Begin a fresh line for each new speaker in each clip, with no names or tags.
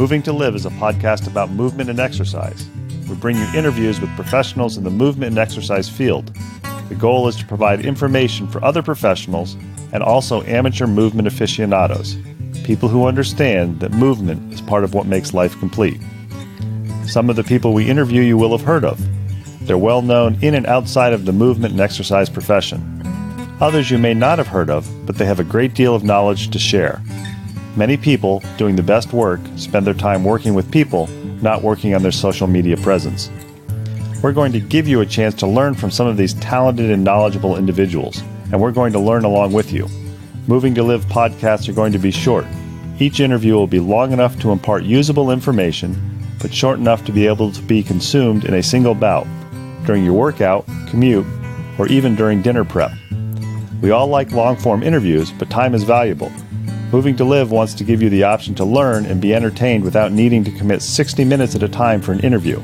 Moving to Live is a podcast about movement and exercise. We bring you interviews with professionals in the movement and exercise field. The goal is to provide information for other professionals and also amateur movement aficionados, people who understand that movement is part of what makes life complete. Some of the people we interview you will have heard of. They're well known in and outside of the movement and exercise profession. Others you may not have heard of, but they have a great deal of knowledge to share. Many people doing the best work spend their time working with people, not working on their social media presence. We're going to give you a chance to learn from some of these talented and knowledgeable individuals, and we're going to learn along with you. Moving to Live podcasts are going to be short. Each interview will be long enough to impart usable information, but short enough to be able to be consumed in a single bout, during your workout, commute, or even during dinner prep. We all like long-form interviews, but time is valuable. Moving to Live wants to give you the option to learn and be entertained without needing to commit 60 minutes at a time for an interview.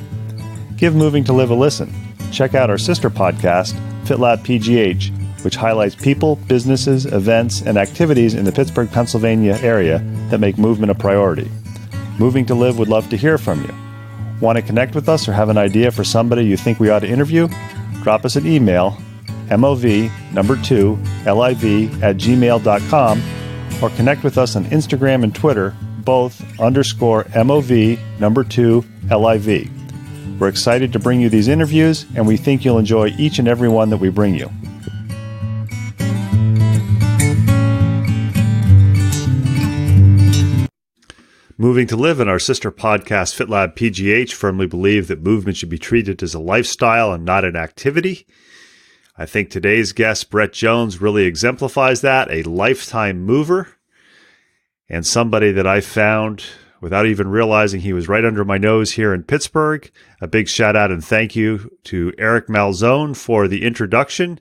Give Moving to Live a listen. Check out our sister podcast, FitLab PGH, which highlights people, businesses, events, and activities in the Pittsburgh, Pennsylvania area that make movement a priority. Moving to Live would love to hear from you. Want to connect with us or have an idea for somebody you think we ought to interview? Drop us an email, mov2liv@gmail.com, or connect with us on Instagram and Twitter, both _mov2liv. We're excited to bring you these interviews, and we think you'll enjoy each and every one that we bring you. Moving to Live and our sister podcast, FitLab PGH, firmly believe that movement should be treated as a lifestyle and not an activity. I think today's guest, Brett Jones, really exemplifies that, a lifetime mover, and somebody that I found without even realizing he was right under my nose here in Pittsburgh. A big shout out and thank you to Eric Malzone for the introduction.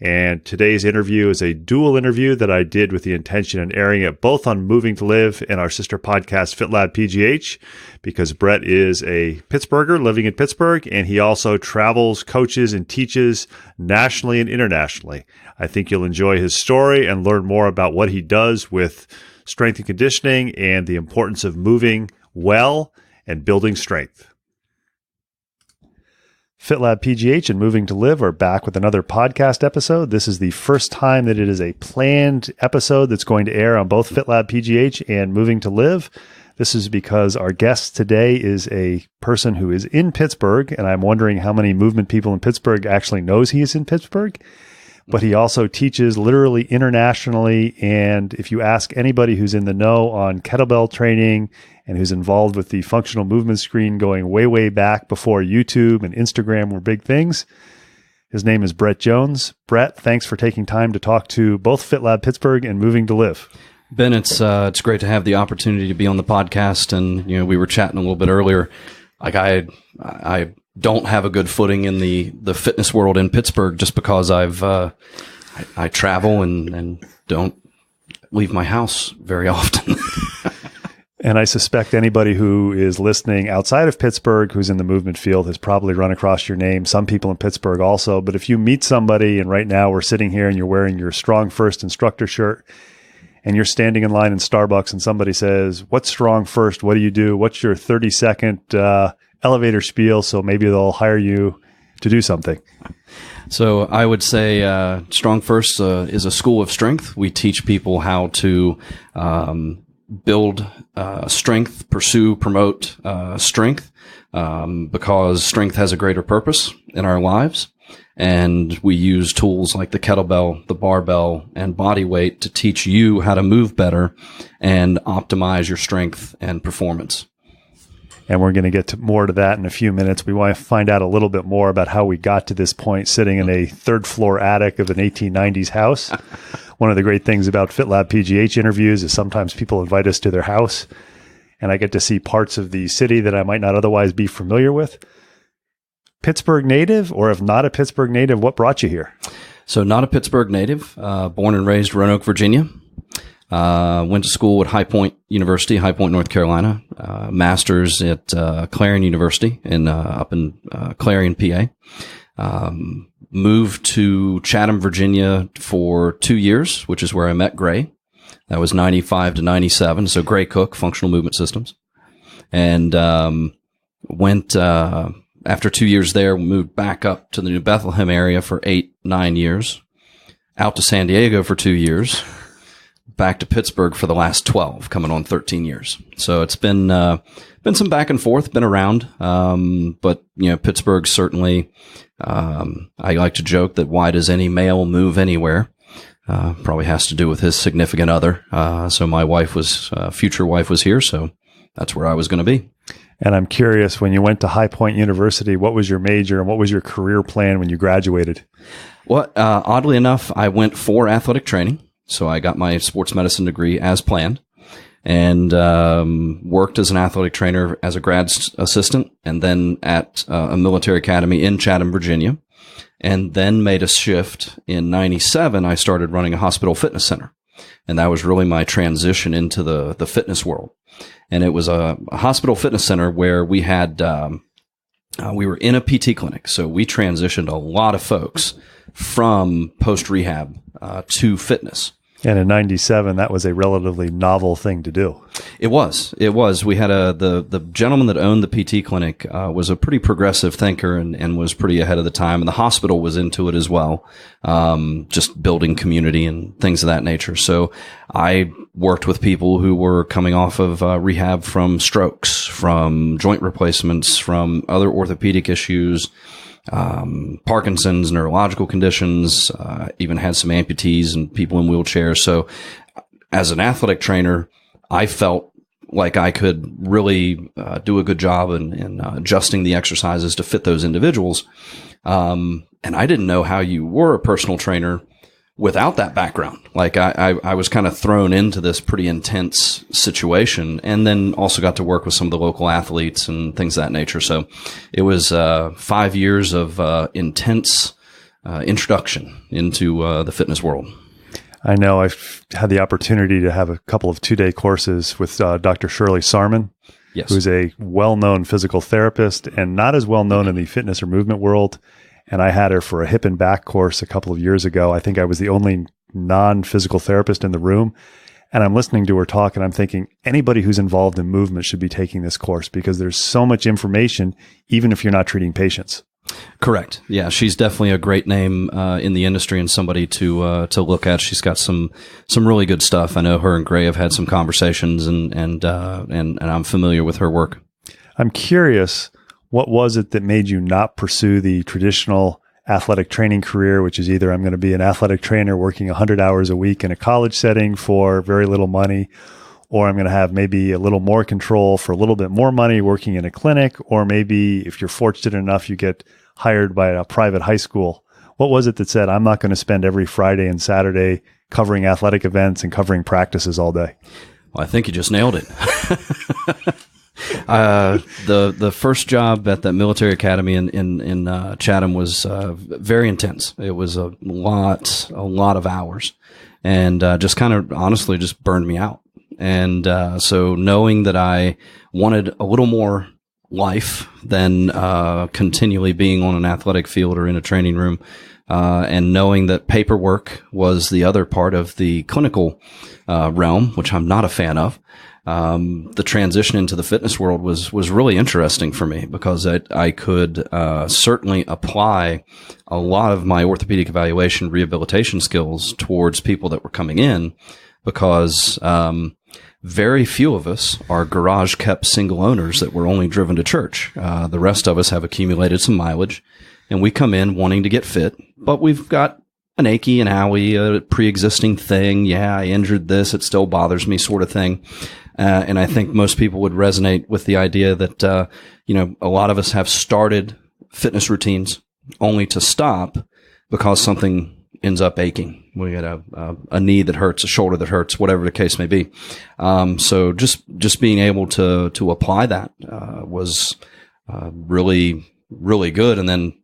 And today's interview is a dual interview that I did with the intention of airing it both on Moving to Live and our sister podcast, FitLab PGH, because Brett is a Pittsburgher living in Pittsburgh, and he also travels, coaches, and teaches nationally and internationally. I think you'll enjoy his story and learn more about what he does with strength and conditioning and the importance of moving well and building strength. FitLab PGH and Moving to Live are back with another podcast episode. This is the first time that it is a planned episode that's going to air on both FitLab PGH and Moving to Live. This is because our guest today is a person who is in Pittsburgh, and I'm wondering how many movement people in Pittsburgh actually knows he is in Pittsburgh. But he also teaches literally internationally, and if you ask anybody who's in the know on kettlebell training and who's involved with the functional movement screen going way, way back before YouTube and Instagram were big things, his name is Brett Jones. Brett, thanks for taking time to talk to both FitLab Pittsburgh and Moving to Live.
Ben, it's great to have the opportunity to be on the podcast, and we were chatting a little bit earlier. Like I don't have a good footing in the fitness world in Pittsburgh just because I travel and don't leave my house very often.
And I suspect anybody who is listening outside of Pittsburgh who's in the movement field has probably run across your name. Some people in Pittsburgh also. But if you meet somebody, and right now we're sitting here and you're wearing your StrongFirst Instructor shirt, and you're standing in line in Starbucks and somebody says, "What's StrongFirst? What do you do? What's your 30-second elevator spiel?" So maybe they'll hire you to do something.
So I would say StrongFirst is a school of strength. We teach people how to build strength, pursue, promote strength, because strength has a greater purpose in our lives. And we use tools like the kettlebell, the barbell, and body weight to teach you how to move better and optimize your strength and performance.
And we're going to get more to that in a few minutes. We want to find out a little bit more about how we got to this point sitting in a third-floor attic of an 1890s house. One of the great things about FitLab PGH interviews is sometimes people invite us to their house, and I get to see parts of the city that I might not otherwise be familiar with. Pittsburgh native, or if not a Pittsburgh native, what brought you here?
So not a Pittsburgh native, born and raised Roanoke, Virginia. Went to school at High Point University, High Point, North Carolina. Master's at Clarion University up in Clarion, PA. Moved to Chatham, Virginia for 2 years, which is where I met Gray. That was 95 to 97. So Gray Cook, Functional Movement Systems. and went after 2 years there, moved back up to the New Bethlehem area for 8-9 years, out to San Diego for 2 years, back to Pittsburgh for the last 12, coming on 13 years. So it's been some back and forth, been around, but Pittsburgh certainly. I like to joke that why does any male move anywhere? Probably has to do with his significant other. So my future wife was here, so that's where I was going to be.
And I'm curious, when you went to High Point University, what was your major and what was your career plan when you graduated?
Well, oddly enough, I went for athletic training. So I got my sports medicine degree as planned and worked as an athletic trainer as a grad assistant and then at a military academy in Chatham, Virginia. And then made a shift in 97. I started running a hospital fitness center. And that was really my transition into the fitness world. And it was a hospital fitness center where we had, we were in a PT clinic. So we transitioned a lot of folks from post-rehab to fitness.
And in 97, that was a relatively novel thing to do.
It was. We had the gentleman that owned the PT clinic was a pretty progressive thinker and was pretty ahead of the time. And the hospital was into it as well, just building community and things of that nature. So I worked with people who were coming off of rehab from strokes, from joint replacements, from other orthopedic issues, Parkinson's, neurological conditions, even had some amputees and people in wheelchairs. So as an athletic trainer, I felt like I could really do a good job in adjusting the exercises to fit those individuals. And I didn't know how you were a personal trainer without that background. Like I was kind of thrown into this pretty intense situation and then also got to work with some of the local athletes and things of that nature. So it was 5 years of intense introduction into the fitness world.
I know I've had the opportunity to have a couple of 2-day courses with Dr. Shirley Sarman,
yes,
who's a well-known physical therapist and not as well-known in the fitness or movement world. And I had her for a hip and back course a couple of years ago. I think I was the only non-physical therapist in the room. And I'm listening to her talk and I'm thinking anybody who's involved in movement should be taking this course because there's so much information, even if you're not treating patients.
Correct. Yeah, she's definitely a great name in the industry and somebody to look at. She's got some really good stuff. I know her and Gray have had some conversations, and I'm familiar with her work.
I'm curious, what was it that made you not pursue the traditional athletic training career, which is either I'm going to be an athletic trainer working 100 hours a week in a college setting for very little money, or I'm going to have maybe a little more control for a little bit more money working in a clinic, or maybe if you're fortunate enough, you get hired by a private high school. What was it that said, I'm not going to spend every Friday and Saturday covering athletic events and covering practices all day?
Well, I think you just nailed it. The first job at that military academy in Chatham was very intense. It was a lot of hours, and just kind of honestly just burned me out. And so knowing that I wanted a little more life than continually being on an athletic field or in a training room, and knowing that paperwork was the other part of the clinical realm, which I'm not a fan of. The transition into the fitness world was really interesting for me because I could certainly apply a lot of my orthopedic evaluation rehabilitation skills towards people that were coming in because very few of us are garage-kept single owners that were only driven to church. The rest of us have accumulated some mileage, and we come in wanting to get fit, but we've got an achy and owie, a pre-existing thing. Yeah, I injured this. It still bothers me sort of thing. And I think most people would resonate with the idea that, a lot of us have started fitness routines only to stop because something ends up aching. We get a knee that hurts, a shoulder that hurts, whatever the case may be. So just being able to apply that was really, really good. And then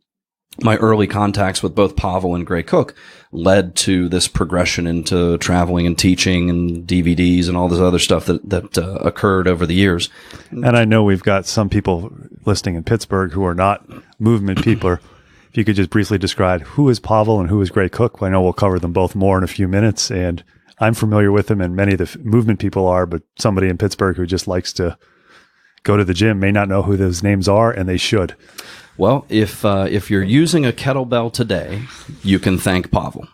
my early contacts with both Pavel and Gray Cook led to this progression into traveling and teaching and DVDs and all this other stuff that occurred over the years.
And I know we've got some people listening in Pittsburgh who are not movement people. If you could just briefly describe who is Pavel and who is Gray Cook. I know we'll cover them both more in a few minutes, and I'm familiar with them, and many of the movement people are, but somebody in Pittsburgh who just likes to go to the gym may not know who those names are, and they should.
Well, if you're using a kettlebell today, you can thank Pavel,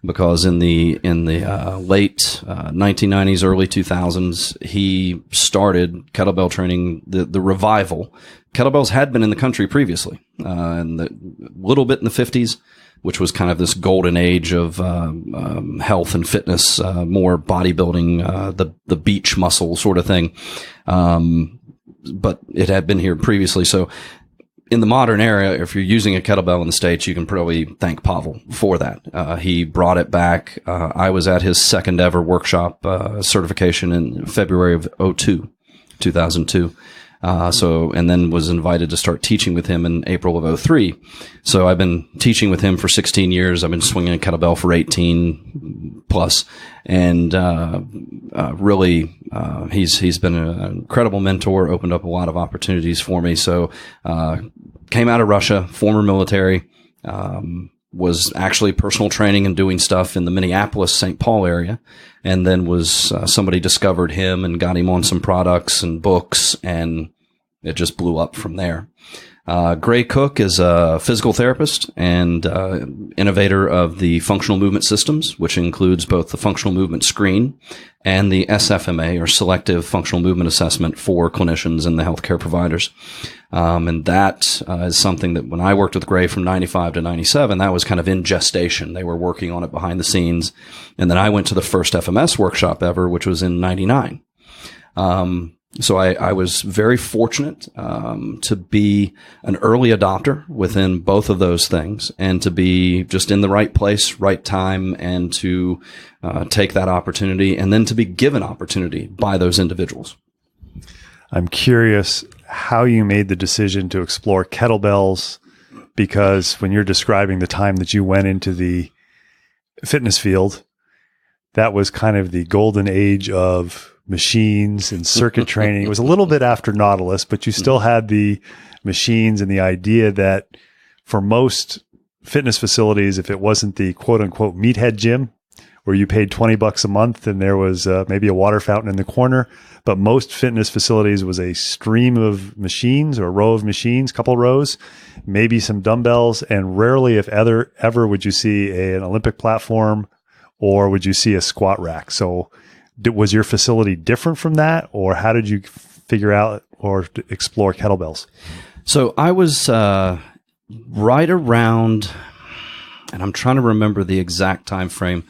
because in the late 1990s, early 2000s, he started kettlebell training, the revival. Kettlebells had been in the country previously, and a little bit in the 50s, which was kind of this golden age of health and fitness, more bodybuilding, the beach muscle sort of thing. But it had been here previously. So in the modern era, if you're using a kettlebell in the States, you can probably thank Pavel for that. He brought it back. I was at his second ever workshop certification in February of 2002. And then was invited to start teaching with him in April of 2003. So I've been teaching with him for 16 years. I've been swinging a kettlebell for 18 plus. And, really, he's been an incredible mentor, opened up a lot of opportunities for me. So, came out of Russia, former military, was actually personal training and doing stuff in the Minneapolis, St. Paul area. And then somebody discovered him and got him on some products and books, and it just blew up from there. Gray Cook is a physical therapist and innovator of the functional movement systems, which includes both the functional movement screen and the SFMA, or selective functional movement assessment, for clinicians and the healthcare providers. And that is something that when I worked with Gray from 95 to 97, that was kind of in gestation. They were working on it behind the scenes. And then I went to the first FMS workshop ever, which was in 99. So I was very fortunate to be an early adopter within both of those things, and to be just in the right place, right time, and to take that opportunity, and then to be given opportunity by those individuals.
I'm curious how you made the decision to explore kettlebells, because when you're describing the time that you went into the fitness field, that was kind of the golden age of machines and circuit training. It was a little bit after Nautilus, but you still had the machines, and the idea that for most fitness facilities, if it wasn't the quote unquote meathead gym where you paid $20 a month and there was maybe a water fountain in the corner, but most fitness facilities was a stream of machines, or a row of machines, couple rows, maybe some dumbbells, and rarely, if ever, would you see an Olympic platform, or would you see a squat rack. So was your facility different from that, or how did you figure out or explore kettlebells? So
I was right around, and I'm trying to remember the exact time frame.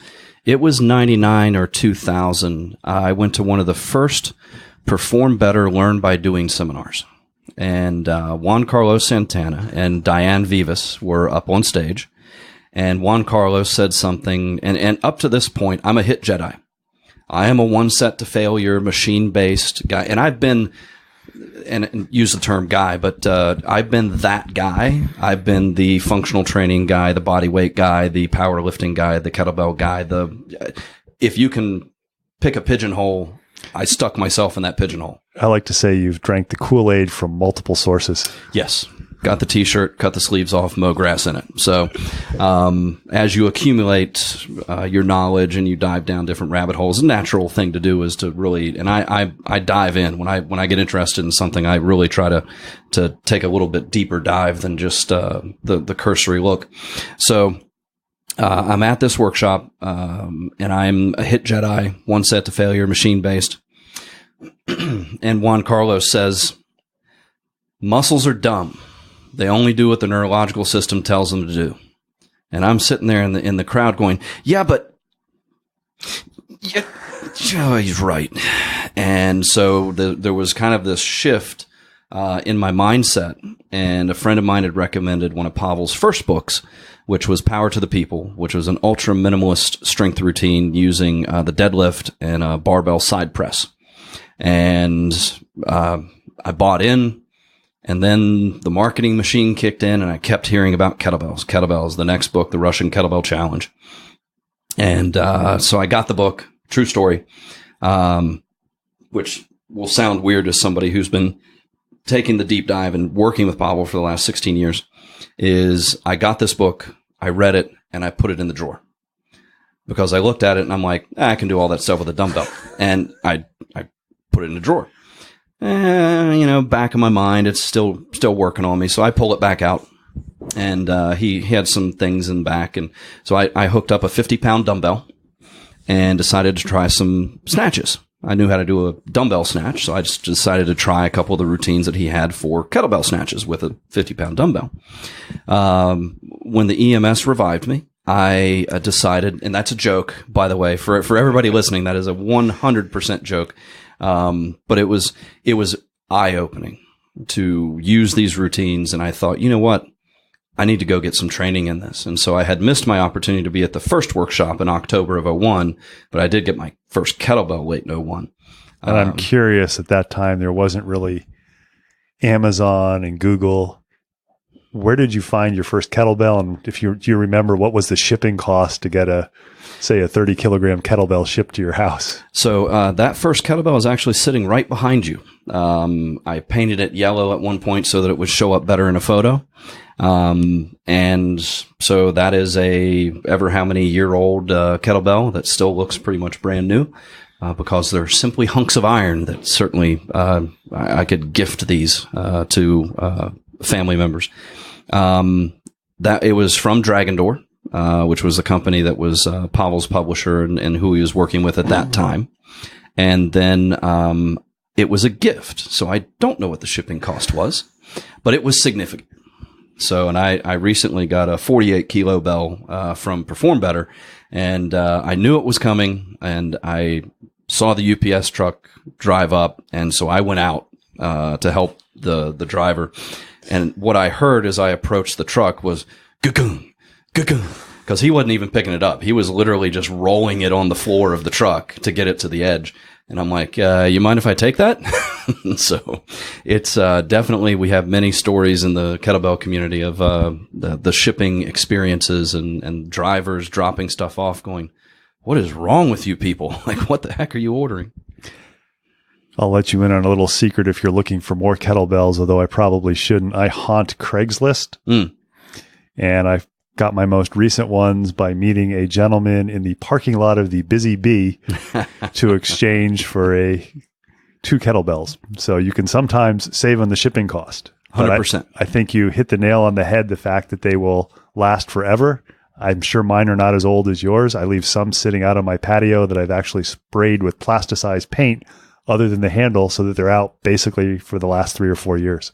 It was 99 or 2000. I went to one of the first Perform Better, Learn by Doing seminars. And Juan Carlos Santana and Diane Vivas were up on stage. And Juan Carlos said something, and up to this point, I'm a hit Jedi. I am a one set to failure, machine-based guy. And I've been, and use the term guy, but I've been that guy. I've been the functional training guy, the body weight guy, the powerlifting guy, the kettlebell guy. If you can pick a pigeonhole, I stuck myself in that pigeonhole. I like to say you've drank the Kool-Aid from multiple sources. Yes. Got the t-shirt, cut the sleeves off, mow grass in it. So, as you accumulate your knowledge and you dive down different rabbit holes, a natural thing to do is to really, and I dive in when I get interested in something. I really try to take a little bit deeper dive than just the cursory look. So, I'm at this workshop, and I'm a hit Jedi, one set to failure, machine based. And Juan Carlos says, muscles are dumb. They only do what the neurological system tells them to do. And I'm sitting there in the crowd going, yeah, but oh, he's right. And so there was kind of this shift in my mindset. And a friend of mine had recommended one of Pavel's first books, which was Power to the People, which was an ultra minimalist strength routine using the deadlift and a barbell side press. And I bought in. And then the marketing machine kicked in, and I kept hearing about kettlebells. Kettlebells, the next book, The Russian Kettlebell Challenge. And so I got the book, true story, which will sound weird to somebody who's been taking the deep dive and working with Pavel for the last 16 years, is I got this book, I read it, and I put it in the drawer. Because I looked at it, and I'm like, I can do all that stuff with a dumbbell. And I put it in the drawer. back of my mind, it's still working on me. So I pull it back out, and he had some things in the back. And so I hooked up a 50-pound dumbbell and decided to try some snatches. I knew how to do a dumbbell snatch, so I just decided to try a couple of the routines that he had for kettlebell snatches with a 50-pound dumbbell. When the EMS revived me, I decided, and that's a joke, by the way, for everybody listening, that is a 100% joke. But it was eye-opening to use these routines. And I thought, you know what? I need to go get some training in this. And so I had missed my opportunity to be at the first workshop in October of 01, but I did get my first kettlebell late in 01.
And I'm curious, at that time, there wasn't really Amazon and Google. Where did you find your first kettlebell? And do you remember what was the shipping cost to get a 30 kilogram kettlebell shipped to your house?
So that first kettlebell is actually sitting right behind you. I painted it yellow at one point so that it would show up better in a photo. And so that is a ever how many year old kettlebell that still looks pretty much brand new, because they're simply hunks of iron that certainly I could gift these to family members. That it was from Dragon Door, which was the company that was Pavel's publisher and who he was working with at that time. And then it was a gift. So I don't know what the shipping cost was, but it was significant. So, and I recently got a 48 kilo bell from Perform Better, and I knew it was coming, and I saw the UPS truck drive up, and so I went out to help the driver. And what I heard as I approached the truck was "Gugum, gugum," because he wasn't even picking it up. He was literally just rolling it on the floor of the truck to get it to the edge. And I'm like, you mind if I take that? So it's definitely, we have many stories in the kettlebell community of the shipping experiences and drivers dropping stuff off going, what is wrong with you people? Like, what the heck are you ordering?
I'll let you in on a little secret if you're looking for more kettlebells, although I probably shouldn't. I haunt Craigslist, and I got my most recent ones by meeting a gentleman in the parking lot of the Busy Bee to exchange for 2 kettlebells. So you can sometimes save on the shipping cost.
100%.
I think you hit the nail on the head, the fact that they will last forever. I'm sure mine are not as old as yours. I leave some sitting out on my patio that I've actually sprayed with plasticized paint other than the handle so that they're out basically for the last 3 or 4 years.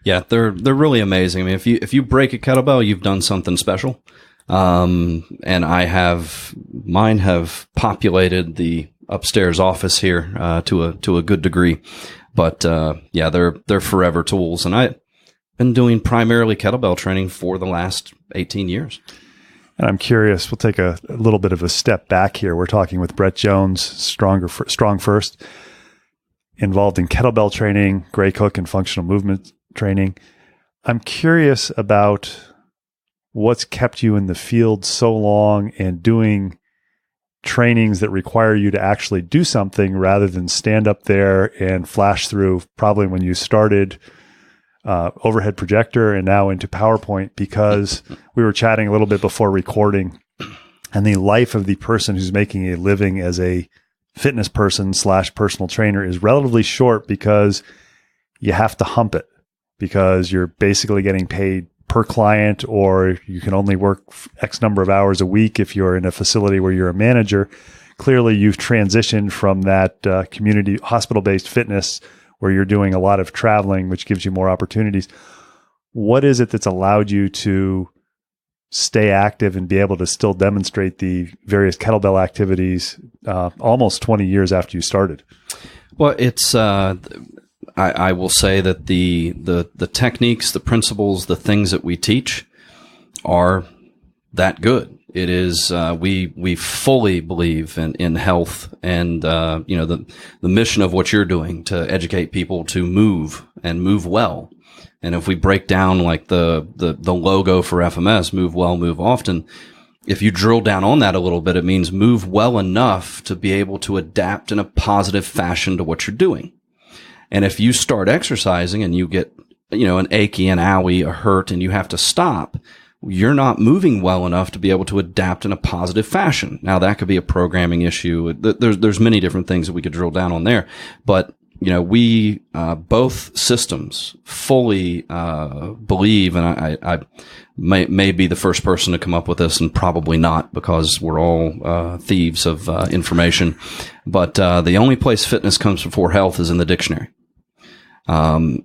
Yeah,
they're really amazing. I mean, if you break a kettlebell, you've done something special. And mine have populated the upstairs office here to a good degree. But yeah, they're forever tools. And I've been doing primarily kettlebell training for the last 18 years.
And I'm curious, we'll take a little bit of a step back here. We're talking with Brett Jones, StrongFirst, involved in kettlebell training, Gray Cook, and functional movement training. I'm curious about what's kept you in the field so long and doing trainings that require you to actually do something rather than stand up there and flash through, probably when you started overhead projector and now into PowerPoint, because we were chatting a little bit before recording, and the life of the person who's making a living as a fitness person / personal trainer is relatively short, because you have to hump it, because you're basically getting paid per client, or you can only work X number of hours a week if you're in a facility where you're a manager. Clearly, you've transitioned from that community hospital-based fitness where you're doing a lot of traveling, which gives you more opportunities. What is it that's allowed you to stay active and be able to still demonstrate the various kettlebell activities almost 20 years after you started?
Well, it's I will say that the techniques, the principles, the things that we teach are that good. It is we fully believe in health and the mission of what you're doing to educate people to move and move well. And if we break down like the logo for FMS, move well, move often, if you drill down on that a little bit, it means move well enough to be able to adapt in a positive fashion to what you're doing. And if you start exercising and you get, an achy, an owie, a hurt, and you have to stop, you're not moving well enough to be able to adapt in a positive fashion. Now, that could be a programming issue. There's many different things that we could drill down on there. But we both systems fully believe, and I may be the first person to come up with this, and probably not, because we're all thieves of information. But the only place fitness comes before health is in the dictionary. And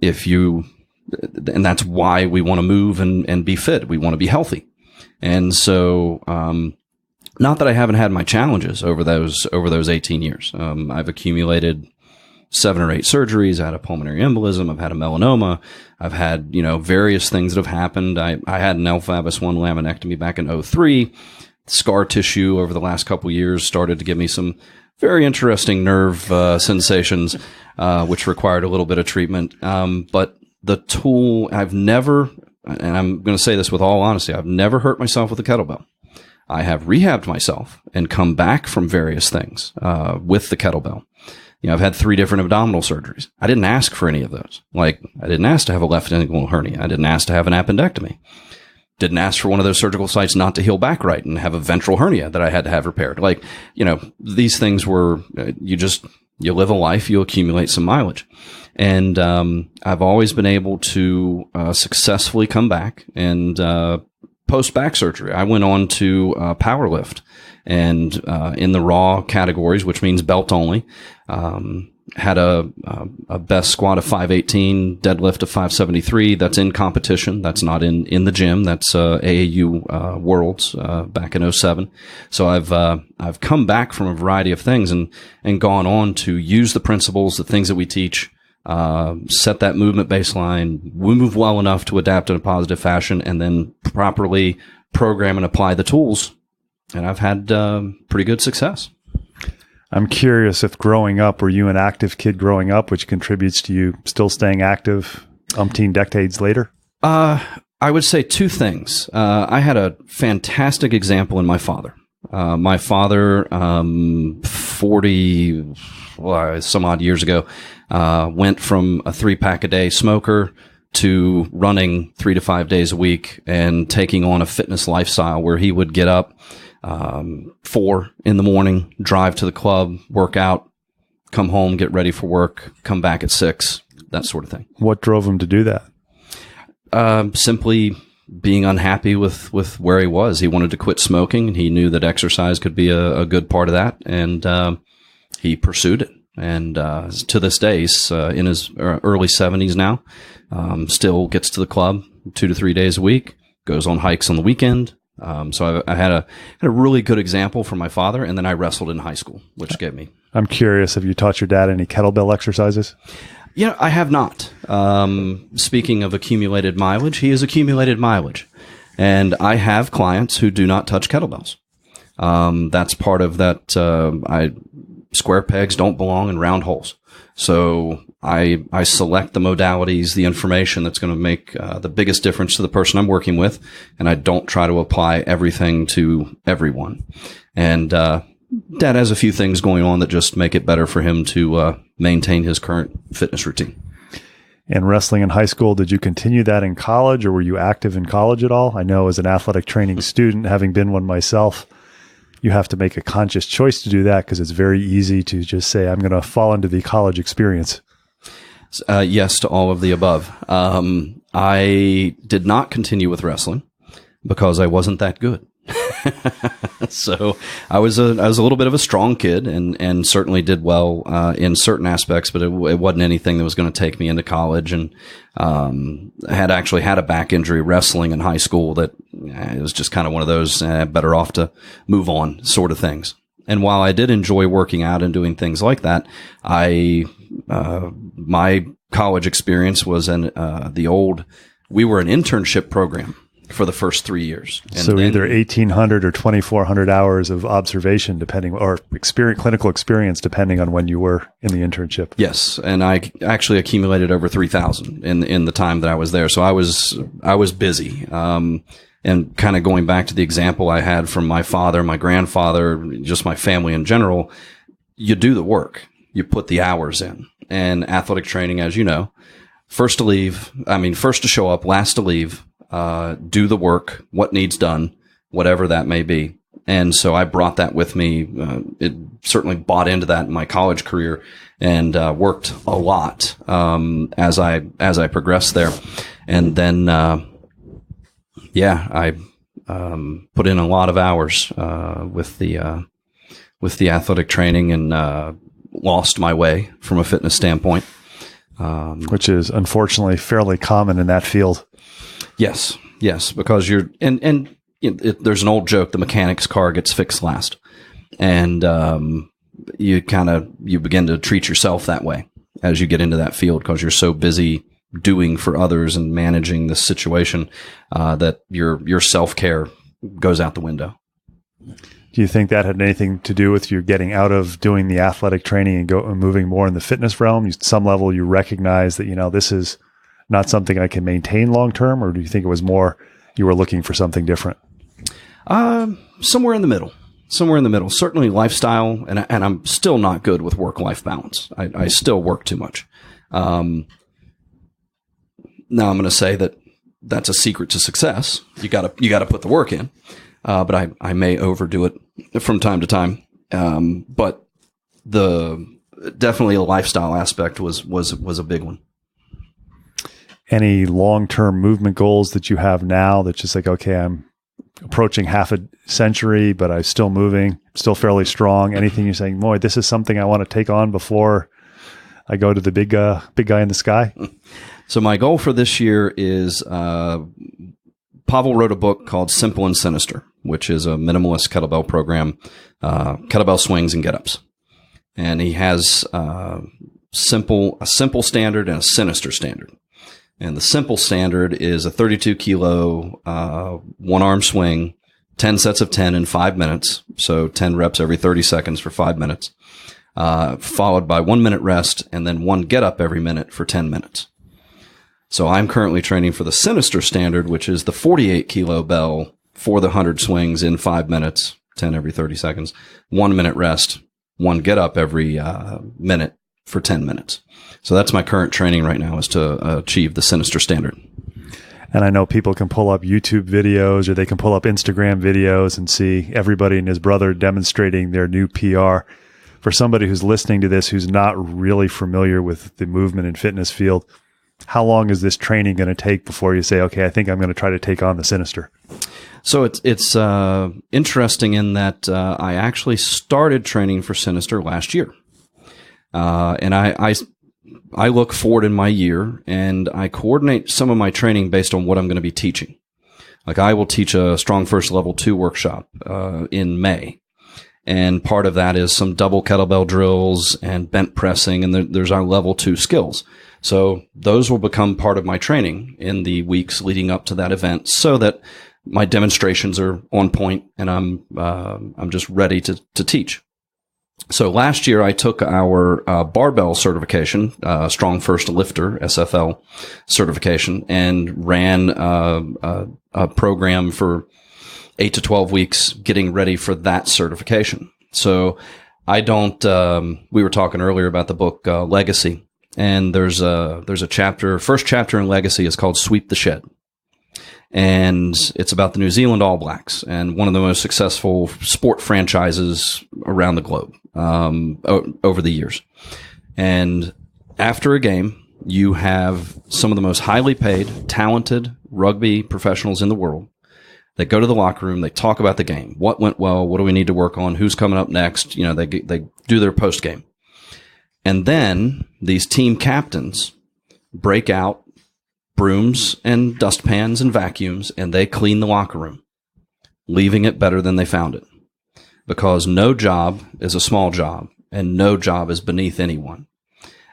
that's why we want to move and be fit. We want to be healthy. And so, not that I haven't had my challenges over those 18 years. I've accumulated 7 or 8 surgeries. I had a pulmonary embolism. I've had a melanoma. I've had, various things that have happened. I had an L5S1 laminectomy back in 2003. Scar tissue over the last couple of years started to give me some very interesting nerve sensations, which required a little bit of treatment. But the tool, I've never, and I'm going to say this with all honesty, I've never hurt myself with a kettlebell. I have rehabbed myself and come back from various things with the kettlebell. I've had 3 different abdominal surgeries. I didn't ask for any of those. Like, I didn't ask to have a left inguinal hernia. I didn't ask to have an appendectomy. Didn't ask for one of those surgical sites not to heal back right and have a ventral hernia that I had to have repaired. Like, these things were, you live a life, you accumulate some mileage. And I've always been able to successfully come back. And post-back surgery, I went on to powerlift. And in the raw categories, which means belt only, had a best squat of 518, deadlift of 573. That's in competition. That's not in the gym. That's AAU Worlds back in 2007. So I've come back from a variety of things and gone on to use the principles, the things that we teach, set that movement baseline, we move well enough to adapt in a positive fashion, and then properly program and apply the tools. And I've had pretty good success.
I'm curious if growing up, were you an active kid growing up, which contributes to you still staying active umpteen decades later?
I would say 2 things. I had a fantastic example in my father. My father, 40 some odd years ago, went from a 3-pack a day smoker to running 3 to 5 days a week and taking on a fitness lifestyle where he would get up 4 in the morning, drive to the club, work out, come home, get ready for work, come back at 6, that sort of thing.
What drove him to do that?
Simply being unhappy with where he was. He wanted to quit smoking, and he knew that exercise could be a good part of that. And he pursued it. And to this day, he's in his early 70s now, still gets to the club 2 to 3 days a week, goes on hikes on the weekend. So I had a really good example from my father, and then I wrestled in high school, which gave me. I'm
curious, have you taught your dad any kettlebell exercises?
Yeah, I have not. Speaking of accumulated mileage, he has accumulated mileage, and I have clients who do not touch kettlebells. That's part of that. Square pegs don't belong in round holes. So I select the modalities, the information that's going to make the biggest difference to the person I'm working with, and I don't try to apply everything to everyone. And Dad has a few things going on that just make it better for him to maintain his current fitness routine.
And wrestling in high school, did you continue that in college, or were you active in college at all? I know as an athletic training student, having been one myself, you have to make a conscious choice to do that because it's very easy to just say, I'm going to fall into the college experience.
Yes to all of the above. I did not continue with wrestling because I wasn't that good. So I was a little bit of a strong kid and certainly did well in certain aspects, but it wasn't anything that was going to take me into college. And I had actually had a back injury wrestling in high school that it was just kind of one of those better off to move on sort of things. And while I did enjoy working out and doing things like that, my college experience was we were an internship program for the first 3 years. And
so either 1,800 or 2,400 hours of observation, clinical experience, depending on when you were in the internship.
Yes, and I actually accumulated over 3,000 in the time that I was there. So I was busy. And kind of going back to the example I had from my father, my grandfather, just my family in general, you do the work, you put the hours in. And athletic training, as you know, first to show up, last to leave. Do the work, what needs done, whatever that may be. And so I brought that with me. It certainly bought into that in my college career, and worked a lot as I progressed there. And then, I put in a lot of hours with the athletic training, and lost my way from a fitness standpoint,
which is unfortunately fairly common in that field.
Yes, because there's an old joke: the mechanic's car gets fixed last, and you begin to treat yourself that way as you get into that field, because you're so busy doing for others and managing this situation that your self-care goes out the window.
Do you think that had anything to do with you getting out of doing the athletic training and moving more in the fitness realm? At some level, you recognize that, this is not something I can maintain long term, or do you think it was more you were looking for something different?
Somewhere in the middle. Certainly lifestyle, and I'm still not good with work-life balance. I still work too much. Now I'm going to say that's a secret to success. You got to put the work in. But I may overdo it from time to time. But definitely a lifestyle aspect was a big one.
Any long-term movement goals that you have now that's just like, okay, I'm approaching half a century, but I'm still moving, still fairly strong? Anything you're saying, boy, this is something I want to take on before I go to the big guy in the sky?
So my goal for this year is, Pavel wrote a book called Simple and Sinister, which is a minimalist kettlebell program, kettlebell swings and get-ups. And he has a simple standard and a sinister standard. And the simple standard is a 32 kilo one-arm swing, 10 sets of 10 in 5 minutes, so 10 reps every 30 seconds for 5 minutes, followed by 1 minute rest, and then one get-up every minute for 10 minutes. So I'm currently training for the sinister standard, which is the 48 kilo bell for the 100 swings in 5 minutes, 10 every 30 seconds, 1 minute rest, one get up every minute for 10 minutes. So that's my current training right now, is to achieve the sinister standard.
And I know people can pull up YouTube videos, or they can pull up Instagram videos and see everybody and his brother demonstrating their new PR. For somebody who's listening to this, who's not really familiar with the movement and fitness field, how long is this training going to take before you say, okay, I think I'm going to try to take on the sinister?
So it's interesting in that I actually started training for sinister last year. And I look forward in my year, and I coordinate some of my training based on what I'm going to be teaching. Like, I will teach a StrongFirst Level 2 workshop in May. And part of that is some double kettlebell drills and bent pressing, and there's our Level 2 skills. So those will become part of my training in the weeks leading up to that event, so that my demonstrations are on point and I'm just ready to teach. So last year I took our barbell certification, StrongFirst Lifter, SFL certification, and ran a program for 8 to 12 weeks getting ready for that certification. So I don't, we were talking earlier about the book Legacy. And there's a chapter, first chapter in Legacy is called Sweep the Shed. And it's about the New Zealand All Blacks, and one of the most successful sport franchises around the globe, over the years. And after a game, you have some of the most highly paid, talented rugby professionals in the world. They go to the locker room, they talk about the game. What went well? What do we need to work on? Who's coming up next? They do their post game. And then these team captains break out brooms and dustpans and vacuums, and they clean the locker room, leaving it better than they found it. Because no job is a small job, and no job is beneath anyone.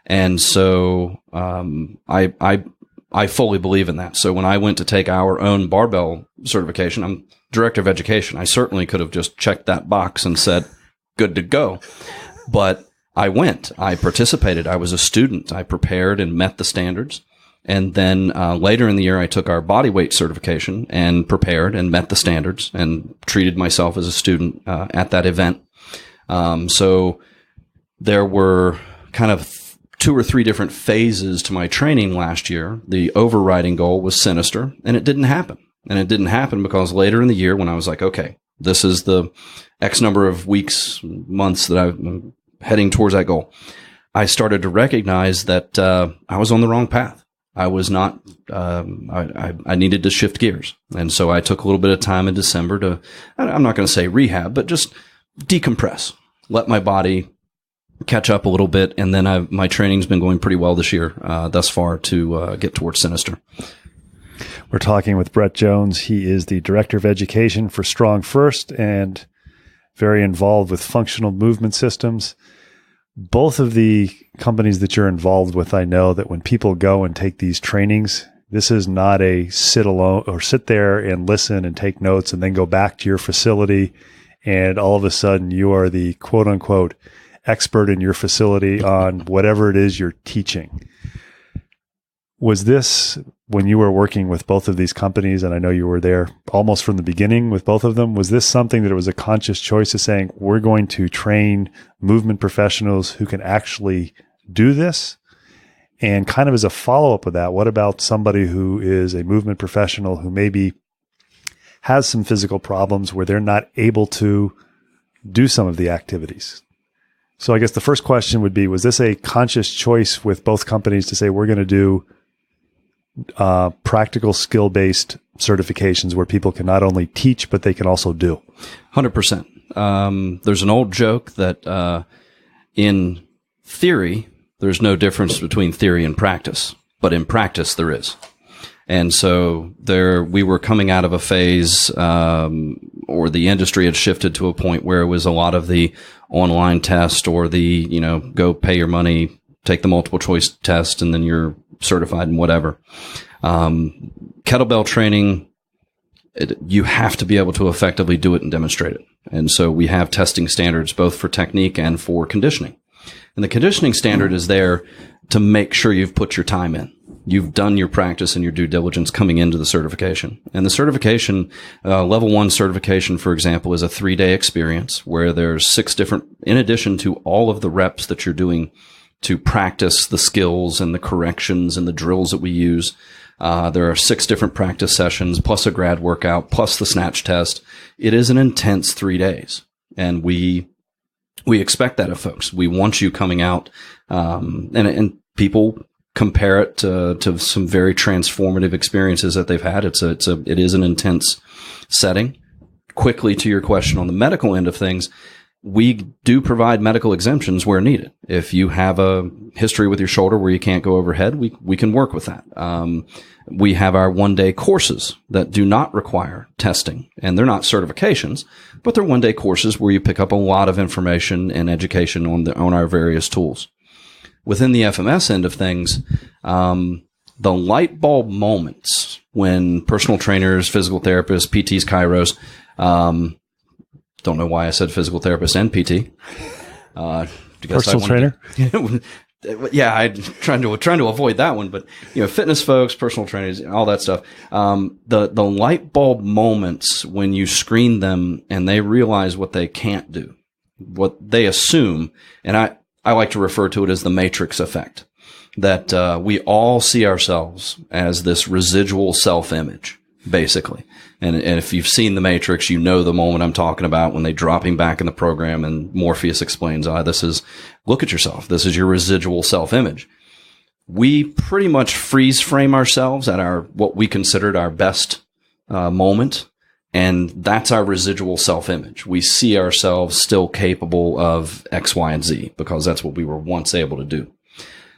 And so I fully believe in that. So when I went to take our own barbell certification, I'm director of education. I certainly could have just checked that box and said, good to go. But I went. I participated. I was a student. I prepared and met the standards. And then later in the year, I took our bodyweight certification and prepared and met the standards and treated myself as a student at that event. So there were kind of 2 or 3 different phases to my training last year. The overriding goal was sinister, and it didn't happen. And it didn't happen because later in the year, when I was like, okay, This is the X number of weeks, months that I'm heading towards that goal. I started to recognize that I was on the wrong path. I was not, I needed to shift gears. And so I took a little bit of time in December to, I'm not going to say rehab, but just decompress, let my body catch up a little bit. And then my training's been going pretty well this year thus far to get towards Sinister.
We're talking with Brett Jones. He is the Director of Education for StrongFirst and very involved with functional movement systems. Both of the companies that you're involved with, I know that when people go and take these trainings, this is not a sit alone or sit there and listen and take notes and then go back to your facility and all of a sudden you are the quote unquote expert in your facility on whatever it is you're teaching. Was this, when you were working with both of these companies, and I know you were there almost from the beginning with both of them, was this something that it was a conscious choice of saying, we're going to train movement professionals who can actually do this? And kind of as a follow-up of that, what about somebody who is a movement professional who maybe has some physical problems where they're not able to do some of the activities? So I guess the first question would be, was this a conscious choice with both companies to say, we're going to do practical skill-based certifications where people can not only teach, but they can also do?
100%. There's an old joke that in theory, there's no difference between theory and practice, but in practice there is. And so we were coming out of a phase, or the industry had shifted to a point where it was a lot of the online test or the, go pay your money, take the multiple choice test, and then you're certified and whatever. Kettlebell training, you have to be able to effectively do it and demonstrate it. And so we have testing standards both for technique and for conditioning. And the conditioning standard is there to make sure you've put your time in. You've done your practice and your due diligence coming into the certification. And the certification, level 1 certification, for example, is a 3-day experience where there's 6 different, in addition to all of the reps that you're doing to practice the skills and the corrections and the drills that we use. There are 6 different practice sessions, plus a grad workout, plus the snatch test. It is an intense 3 days. And we expect that of folks. We want you coming out, and people compare it to some very transformative experiences that they've had. It is an intense setting. Quickly to your question on the medical end of things, we do provide medical exemptions where needed. If you have a history with your shoulder where you can't go overhead, we can work with that. We have our 1-day courses that do not require testing, and they're not certifications, but they're 1-day courses where you pick up a lot of information and education on our various tools. Within the FMS end of things, the light bulb moments when personal trainers, physical therapists, PTs, chiros, don't know why I said physical therapist and PT.
Personal trainer?
Yeah, I'm trying to avoid that one, but fitness folks, personal trainers, all that stuff. The light bulb moments when you screen them and they realize what they can't do, what they assume, and I like to refer to it as the matrix effect, that we all see ourselves as this residual self-image, basically. And if you've seen The Matrix, you know the moment I'm talking about when they drop him back in the program and Morpheus explains, look at yourself. This is your residual self-image. We pretty much freeze frame ourselves at what we considered our best moment. And that's our residual self-image. We see ourselves still capable of X, Y, and Z because that's what we were once able to do.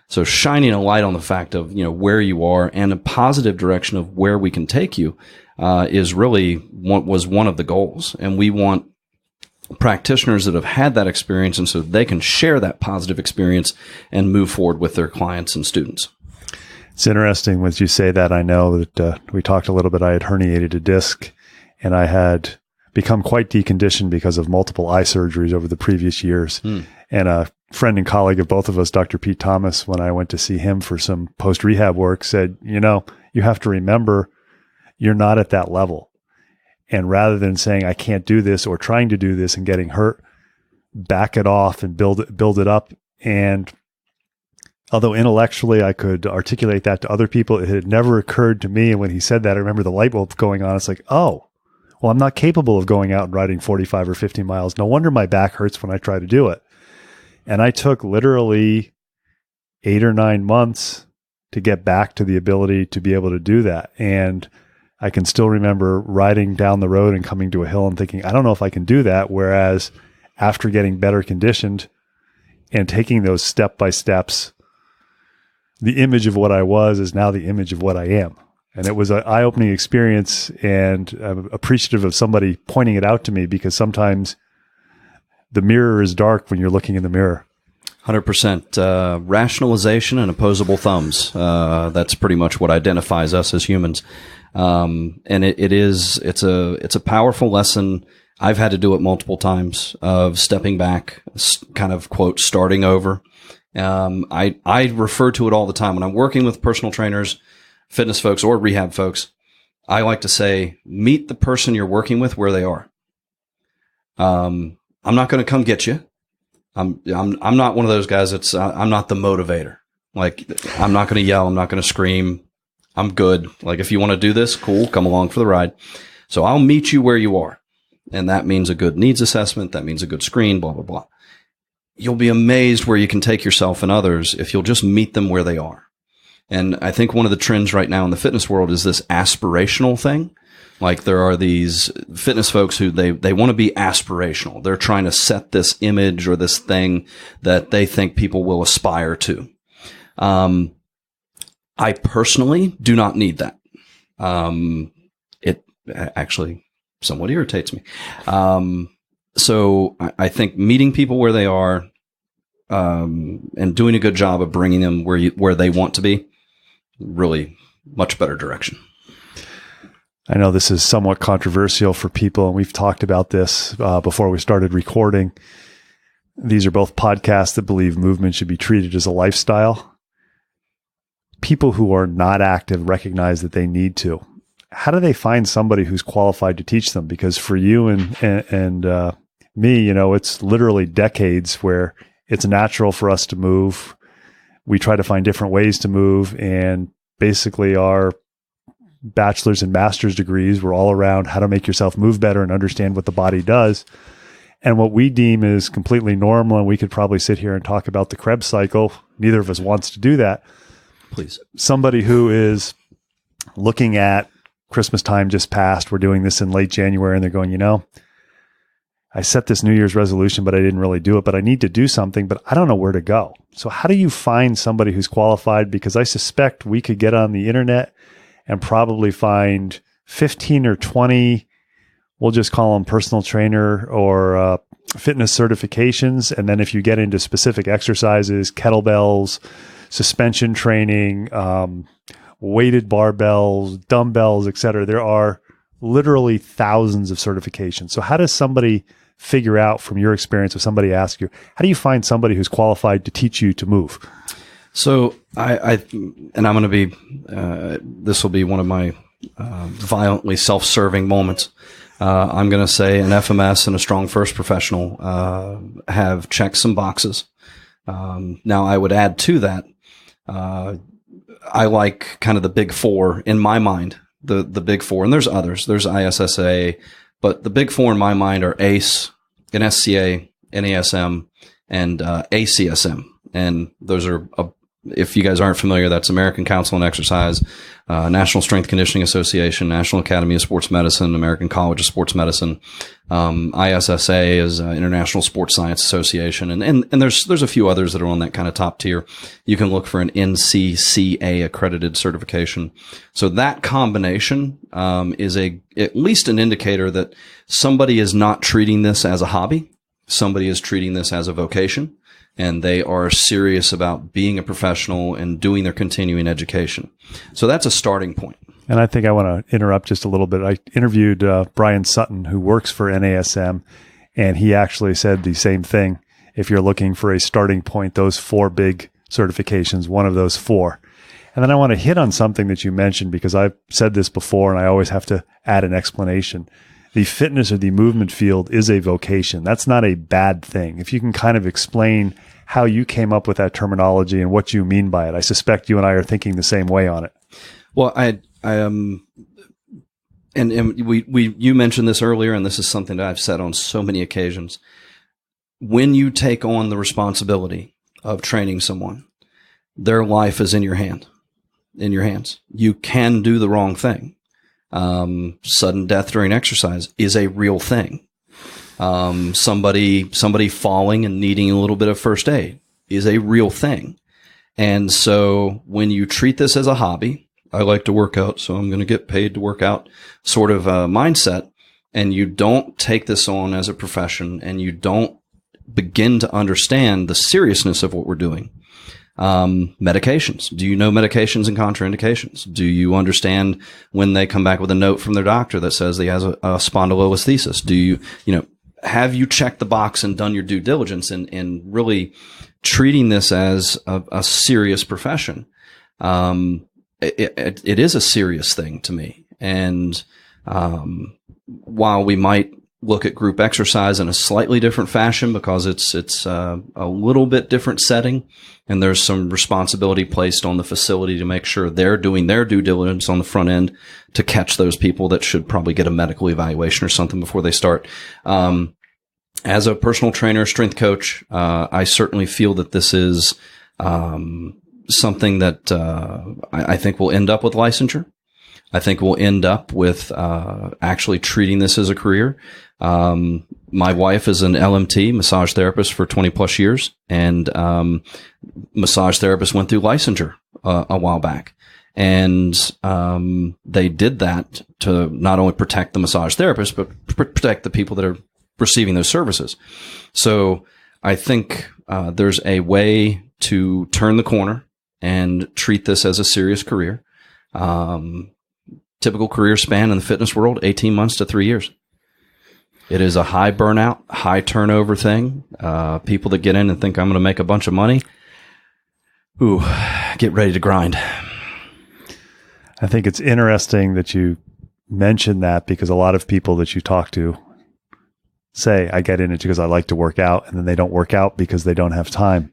So shining a light on the fact of, where you are and a positive direction of where we can take you is really was one of the goals. And we want practitioners that have had that experience, and so they can share that positive experience and move forward with their clients and students.
It's interesting when you say that. I know that we talked a little bit. I had herniated a disc, and I had become quite deconditioned because of multiple eye surgeries over the previous years. And a friend and colleague of both of us, Dr. Pete Thomas, when I went to see him for some post-rehab work, said, you have to remember you're not at that level. And rather than saying, I can't do this or trying to do this and getting hurt, back it off and build it up. And although intellectually I could articulate that to other people, it had never occurred to me. And when he said that, I remember the light bulb going on. It's like, oh, Well, I'm not capable of going out and riding 45 or 50 miles. No wonder my back hurts when I try to do it. And I took literally 8 or 9 months to get back to the ability to be able to do that. And I can still remember riding down the road and coming to a hill and thinking, I don't know if I can do that. Whereas after getting better conditioned and taking those step by steps, the image of what I was is now the image of what I am. And it was an eye-opening experience, and I'm appreciative of somebody pointing it out to me, because sometimes the mirror is dark when you're looking in the mirror.
100%. Rationalization and opposable thumbs. That's pretty much what identifies us as humans. And it's a powerful lesson. I've had to do it multiple times, of stepping back, kind of quote, starting over. I refer to it all the time when I'm working with personal trainers, fitness folks, or rehab folks. I like to say, meet the person you're working with where they are. I'm not going to come get you. I'm not one of those guys that's, I'm not the motivator. Like, I'm not going to yell. I'm not going to scream. I'm good. Like, if you want to do this, cool, come along for the ride. So I'll meet you where you are. And that means a good needs assessment. That means a good screen, blah, blah, blah. You'll be amazed where you can take yourself and others if you'll just meet them where they are. And I think one of the trends right now in the fitness world is this aspirational thing. Like, there are these fitness folks who they want to be aspirational. They're trying to set this image or this thing that they think people will aspire to. I personally do not need that. It actually somewhat irritates me. So I think meeting people where they are, and doing a good job of bringing them where they want to be, really much better direction.
I know this is somewhat controversial for people, and we've talked about this before we started recording. These are both podcasts that believe movement should be treated as a lifestyle. People who are not active recognize that they need to. How do they find somebody who's qualified to teach them? Because for you and me, it's literally decades where it's natural for us to move. We try to find different ways to move, and basically our bachelor's and master's degrees were all around how to make yourself move better and understand what the body does. And what we deem is completely normal, and we could probably sit here and talk about the Krebs cycle. Neither of us wants to do that.
Please.
Somebody who is looking at Christmas time just passed, we're doing this in late January, and they're going, I set this New Year's resolution, but I didn't really do it, but I need to do something, but I don't know where to go. So how do you find somebody who's qualified? Because I suspect we could get on the internet and probably find 15 or 20, we'll just call them personal trainer or fitness certifications. And then if you get into specific exercises, kettlebells, suspension training, weighted barbells, dumbbells, et cetera, there are literally thousands of certifications. So how does somebody figure out, from your experience, if somebody asks you, how do you find somebody who's qualified to teach you to move? So
and I'm going to be, this will be one of my violently self-serving moments. I'm going to say an FMS and a StrongFirst professional have checked some boxes. Now, I would add to that, I like kind of the big four in my mind, the big four, and there's others. There's ISSA, but the big four in my mind are ACE, NSCA, NASM, and ACSM. And those are, if you guys aren't familiar, that's American Council on Exercise, National Strength Conditioning Association, National Academy of Sports Medicine, American College of Sports Medicine. ISSA is International Sports Science Association. And there's a few others that are on that kind of top tier. You can look for an NCCA accredited certification. So that combination, is at least an indicator that somebody is not treating this as a hobby. Somebody is treating this as a vocation, and they are serious about being a professional and doing their continuing education. So that's a starting point.
And I think I want to interrupt just a little bit. I interviewed Brian Sutton, who works for NASM, and he actually said the same thing. If you're looking for a starting point, those 4 big certifications, one of those 4. And then I want to hit on something that you mentioned, because I've said this before, and I always have to add an explanation. The fitness or the movement field is a vocation. That's not a bad thing. If you can kind of explain how you came up with that terminology and what you mean by it. I suspect you and I are thinking the same way on it.
Well, and you mentioned this earlier, and this is something that I've said on so many occasions. When you take on the responsibility of training someone, their life is in your hands. You can do the wrong thing. Sudden death during exercise is a real thing. Somebody falling and needing a little bit of first aid is a real thing. And so when you treat this as a hobby, I like to work out, so I'm going to get paid to work out sort of a mindset, and you don't take this on as a profession, and you don't begin to understand the seriousness of what we're doing. Medications. Do you know medications and contraindications? Do you understand when they come back with a note from their doctor that says he has a spondylolisthesis? Do you have you checked the box and done your due diligence and really treating this as a serious profession? It is a serious thing to me. And while we might look at group exercise in a slightly different fashion because it's a little bit different setting, and there's some responsibility placed on the facility to make sure they're doing their due diligence on the front end to catch those people that should probably get a medical evaluation or something before they start. As a personal trainer, strength coach, I certainly feel that this is something that I think will end up with licensure. I think we'll end up with actually treating this as a career. My wife is an LMT, massage therapist, for 20 plus years, and massage therapists went through licensure a while back. And they did that to not only protect the massage therapist, but protect the people that are receiving those services. So I think there's a way to turn the corner and treat this as a serious career. Typical career span in the fitness world, 18 months to 3 years. It is a high burnout, high turnover thing. People that get in and think I'm going to make a bunch of money, get ready to grind.
I think it's interesting that you mentioned that, because a lot of people that you talk to say, I get in it because I like to work out, and then they don't work out because they don't have time.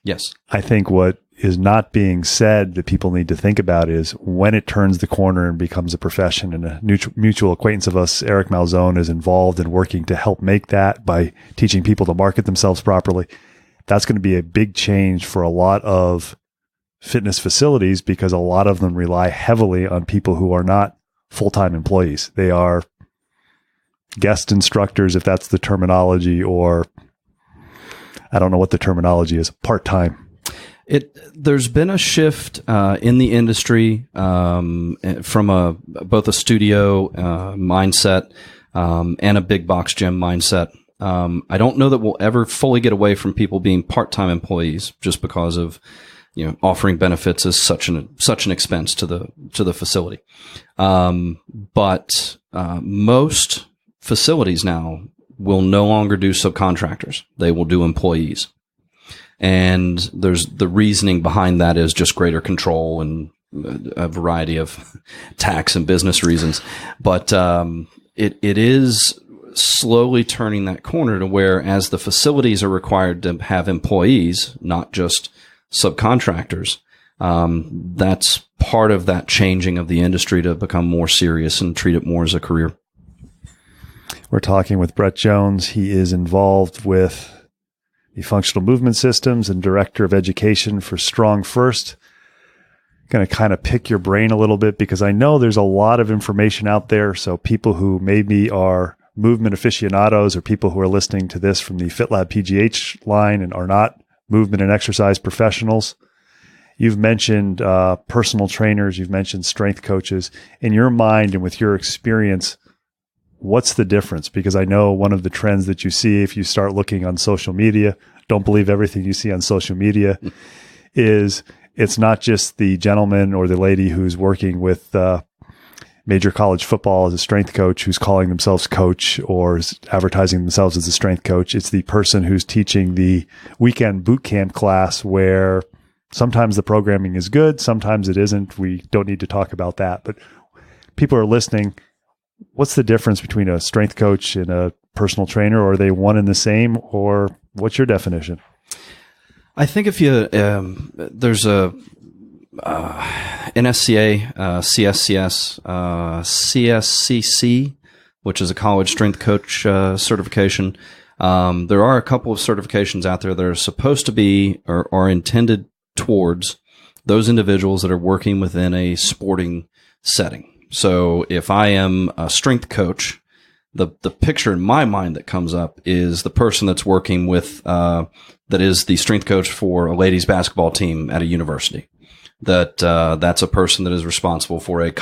Yes.
I think what is not being said that people need to think about is when it turns the corner and becomes a profession, and a mutual acquaintance of us, Eric Malzone, is involved in working to help make that by teaching people to market themselves properly. That's going to be a big change for a lot of fitness facilities, because a lot of them rely heavily on people who are not full-time employees. They are guest instructors, if that's the terminology, or I don't know what the terminology is, part-time.
There's been a shift in the industry from both a studio mindset and a big box gym mindset. I don't know that we'll ever fully get away from people being part-time employees, just because of offering benefits is such an expense to the facility. But most facilities now will no longer do subcontractors; they will do employees. And there's the reasoning behind that is just greater control and a variety of tax and business reasons. But it is slowly turning that corner to where, as the facilities are required to have employees, not just subcontractors, that's part of that changing of the industry to become more serious and treat it more as a career.
We're talking with Brett Jones. He is involved with the Functional Movement Systems and Director of Education for StrongFirst. Going to kind of pick your brain a little bit, because I know there's a lot of information out there. So people who maybe are movement aficionados, or people who are listening to this from the FitLab PGH line and are not movement and exercise professionals, you've mentioned personal trainers, you've mentioned strength coaches. In your mind and with your experience, what's the difference? Because I know one of the trends that you see if you start looking on social media, don't believe everything you see on social media, is it's not just the gentleman or the lady who's working with major college football as a strength coach who's calling themselves coach or is advertising themselves as a strength coach. It's the person who's teaching the weekend boot camp class, where sometimes the programming is good, sometimes it isn't. We don't need to talk about that, but people are listening. What's the difference between a strength coach and a personal trainer? Or are they one and the same, or what's your definition?
I think if you, there's a NSCA, CSCS, CSCC, which is a college strength coach certification. There are a couple of certifications out there that are supposed to be or are intended towards those individuals that are working within a sporting setting. So if I am a strength coach, the picture in my mind that comes up is the person that's working with, that is the strength coach for a ladies basketball team at a university. That's a person that is responsible for a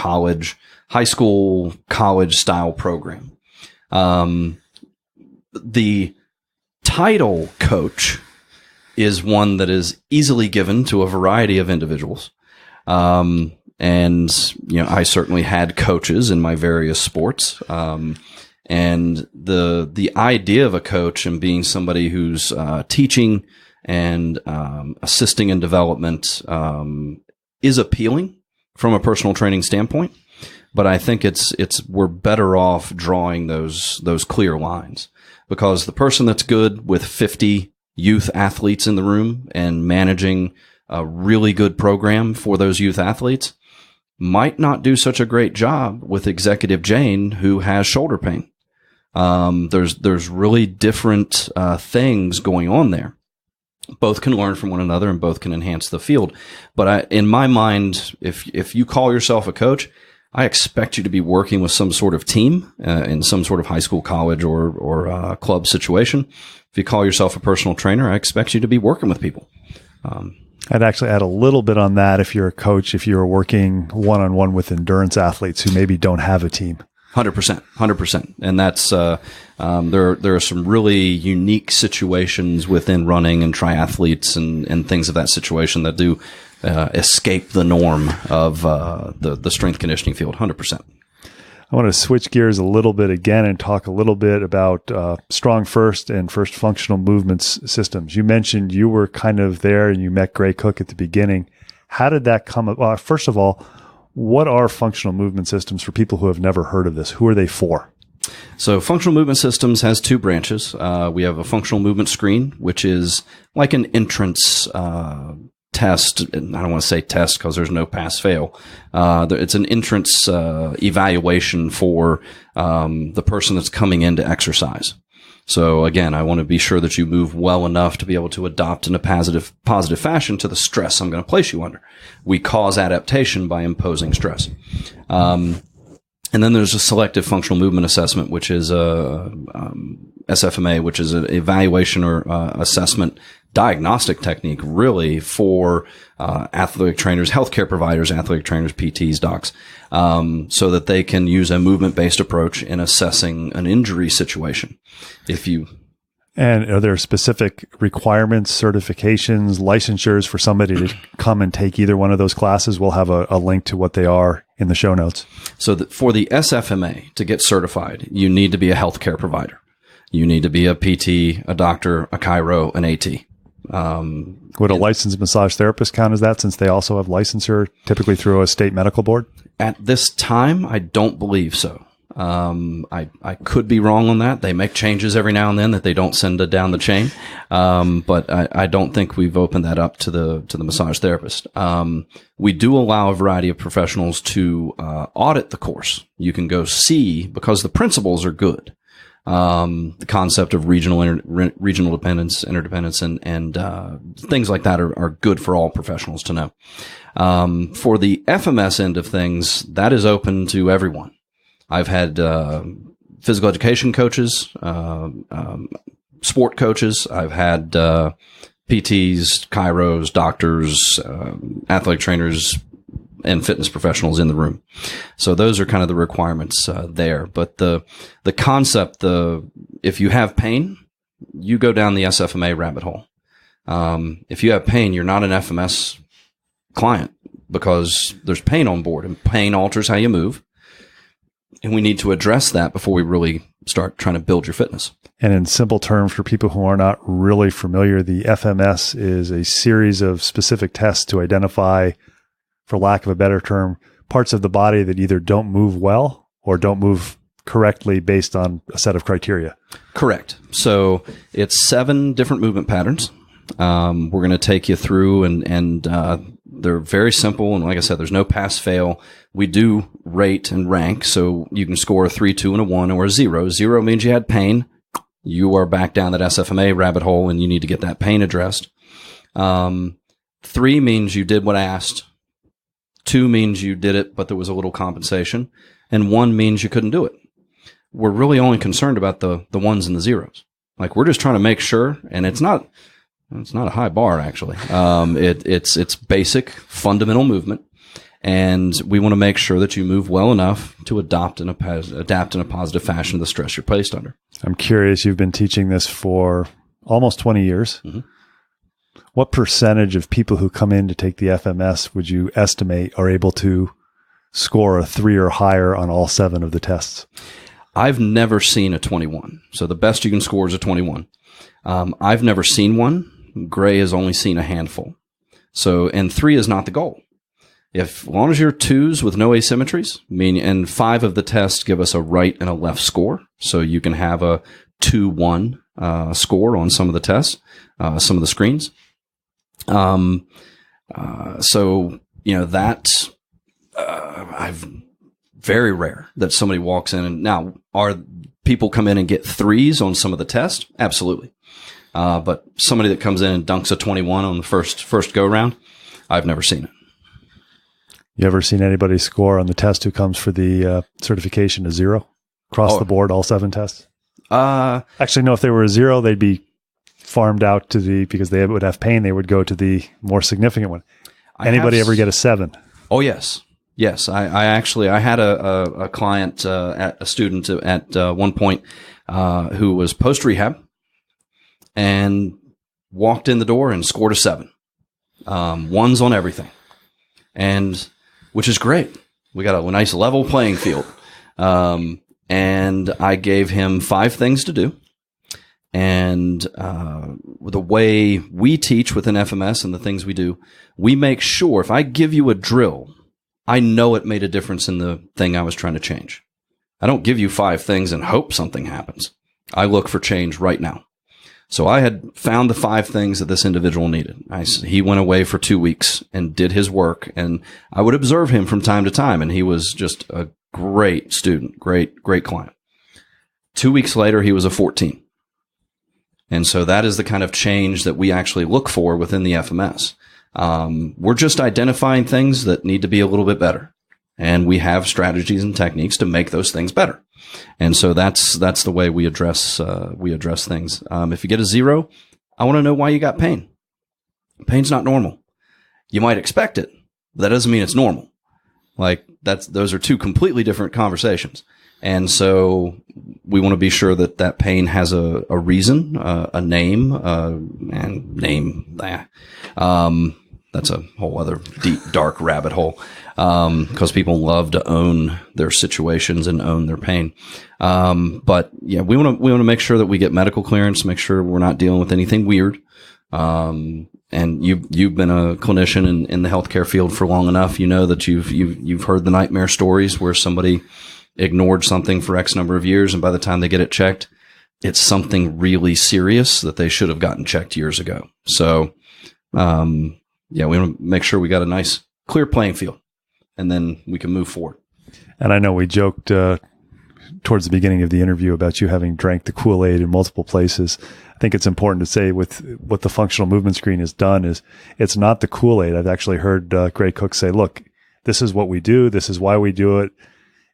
high school, college style program. The title coach is one that is easily given to a variety of individuals. And, I certainly had coaches in my various sports. And the idea of a coach and being somebody who's, teaching and, assisting in development, is appealing from a personal training standpoint. But I think we're better off drawing those clear lines, because the person that's good with 50 youth athletes in the room and managing a really good program for those youth athletes might not do such a great job with Executive Jane, who has shoulder pain. There's really different things going on there. Both can learn from one another and both can enhance the field. But in my mind, if you call yourself a coach, I expect you to be working with some sort of team in some sort of high school, college, or club situation. If you call yourself a personal trainer, I expect you to be working with people.
I'd actually add a little bit on that. If you're a coach, if you're working one-on-one with endurance athletes who maybe don't have a team.
100%. And that's, there are some really unique situations within running and triathletes and things of that situation that do escape the norm of the strength conditioning field. 100%.
I want to switch gears a little bit again and talk a little bit about StrongFirst and First Functional Movements Systems. You mentioned you were kind of there and you met Gray Cook at the beginning. How did that come up? Well, first of all, what are functional movement systems for people who have never heard of this? Who are they for?
So functional movement systems has two branches. We have a functional movement screen, which is like an entrance test. And I don't want to say test because there's no pass fail. It's an entrance evaluation for the person that's coming in to exercise. So again, I want to be sure that you move well enough to be able to adapt in a positive fashion to the stress I'm going to place you under. We cause adaptation by imposing stress. And then there's a selective functional movement assessment, which is a SFMA, which is an evaluation or assessment diagnostic technique, really for athletic trainers, healthcare providers, athletic trainers, PTs, docs, so that they can use a movement-based approach in assessing an injury situation.
And are there specific requirements, certifications, licensures for somebody to come and take either one of those classes? We'll have a link to what they are in the show notes. So
for the SFMA to get certified, you need to be a healthcare provider. You need to be a PT, a doctor, a chiro, an AT.
Would a licensed massage therapist count as that, since they also have licensure typically through a state medical board?
At this time, I don't believe so. I could be wrong on that. They make changes every now and then that they don't send it down the chain. But I don't think we've opened that up to the massage therapist. We do allow a variety of professionals to, audit the course. You can go see, because the principles are good. The concept of regional dependence, interdependence, and things like that are good for all professionals to know. For the FMS end of things, that is open to everyone. I've had physical education coaches, sport coaches. I've had PTs, chiros, doctors, athletic trainers, and fitness professionals in the room. So those are kind of the requirements there. But the concept, if you have pain, you go down the SFMA rabbit hole. If you have pain, you're not an FMS client, because there's pain on board, and pain alters how you move. And we need to address that before we really start trying to build your fitness.
And in simple terms, for people who are not really familiar, the FMS is a series of specific tests to identify, for lack of a better term, parts of the body that either don't move well or don't move correctly based on a set of criteria.
Correct. So it's 7 different movement patterns. We're going to take you through and They're very simple. And like I said, there's no pass fail. We do rate and rank. So you can score a 3, 2, and a 1 or a 0. 0 means you had pain. You are back down that SFMA rabbit hole and you need to get that pain addressed. 3 means you did what I asked. 2 means you did it, but there was a little compensation. And 1 means you couldn't do it. We're really only concerned about the 1s and the 0s. Like, we're just trying to make sure, and it's not a high bar, actually. It's basic, fundamental movement, and we want to make sure that you move well enough to adapt in a positive fashion to the stress you're placed under.
I'm curious, you've been teaching this for almost 20 years. Mm-hmm. What percentage of people who come in to take the FMS would you estimate are able to score a 3 or higher on all 7 of the tests?
I've never seen a 21. So the best you can score is a 21. I've never seen one. Gray has only seen a handful. So, and 3 is not the goal. As long as you're 2s with no asymmetries, and 5 of the tests give us a right and a left score. So you can have a 2-1 score on some of the tests, some of the screens. So, that's, I've very rare that somebody walks in and now are people come in and get 3s on some of the tests? Absolutely. But somebody that comes in and dunks a 21 on the first go round, I've never seen it.
You ever seen anybody score on the test who comes for the certification a 0 across the board, all 7 tests? Actually, no, if they were a 0, they'd be farmed out because they would have pain, they would go to the more significant one. Anybody ever get a 7?
Oh, yes. Yes. I had a client, a student at one point, who was post-rehab and walked in the door and scored a 7. 1s on everything. And which is great. We got a nice level playing field. And I gave him 5 things to do. And the way we teach within FMS and the things we do, we make sure if I give you a drill, I know it made a difference in the thing I was trying to change. I don't give you 5 things and hope something happens. I look for change right now. So I had found the 5 things that this individual needed. He went away for 2 weeks and did his work, and I would observe him from time to time, and he was just a great student, great client. 2 weeks later, he was a 14. And so that is the kind of change that we actually look for within the FMS. We're just identifying things that need to be a little bit better. And we have strategies and techniques to make those things better. And so that's the way we address things. If you get a 0, I want to know why you got pain. Pain's not normal. You might expect it, but that doesn't mean it's normal. Like those are 2 completely different conversations. And so we want to be sure that pain has a reason, a name, and name. That's a whole other deep, dark rabbit hole, because people love to own their situations and own their pain. But yeah, we want to make sure that we get medical clearance, make sure we're not dealing with anything weird. And you've been a clinician in the healthcare field for long enough. You know that you've heard the nightmare stories where somebody ignored something for X number of years, and by the time they get it checked, it's something really serious that they should have gotten checked years ago. So, we want to make sure we got a nice, clear playing field, and then we can move forward.
And I know we joked towards the beginning of the interview about you having drank the Kool-Aid in multiple places. I think it's important to say with what the functional movement screen has done is it's not the Kool-Aid. I've actually heard Gray Cook say, look, this is what we do. This is why we do it.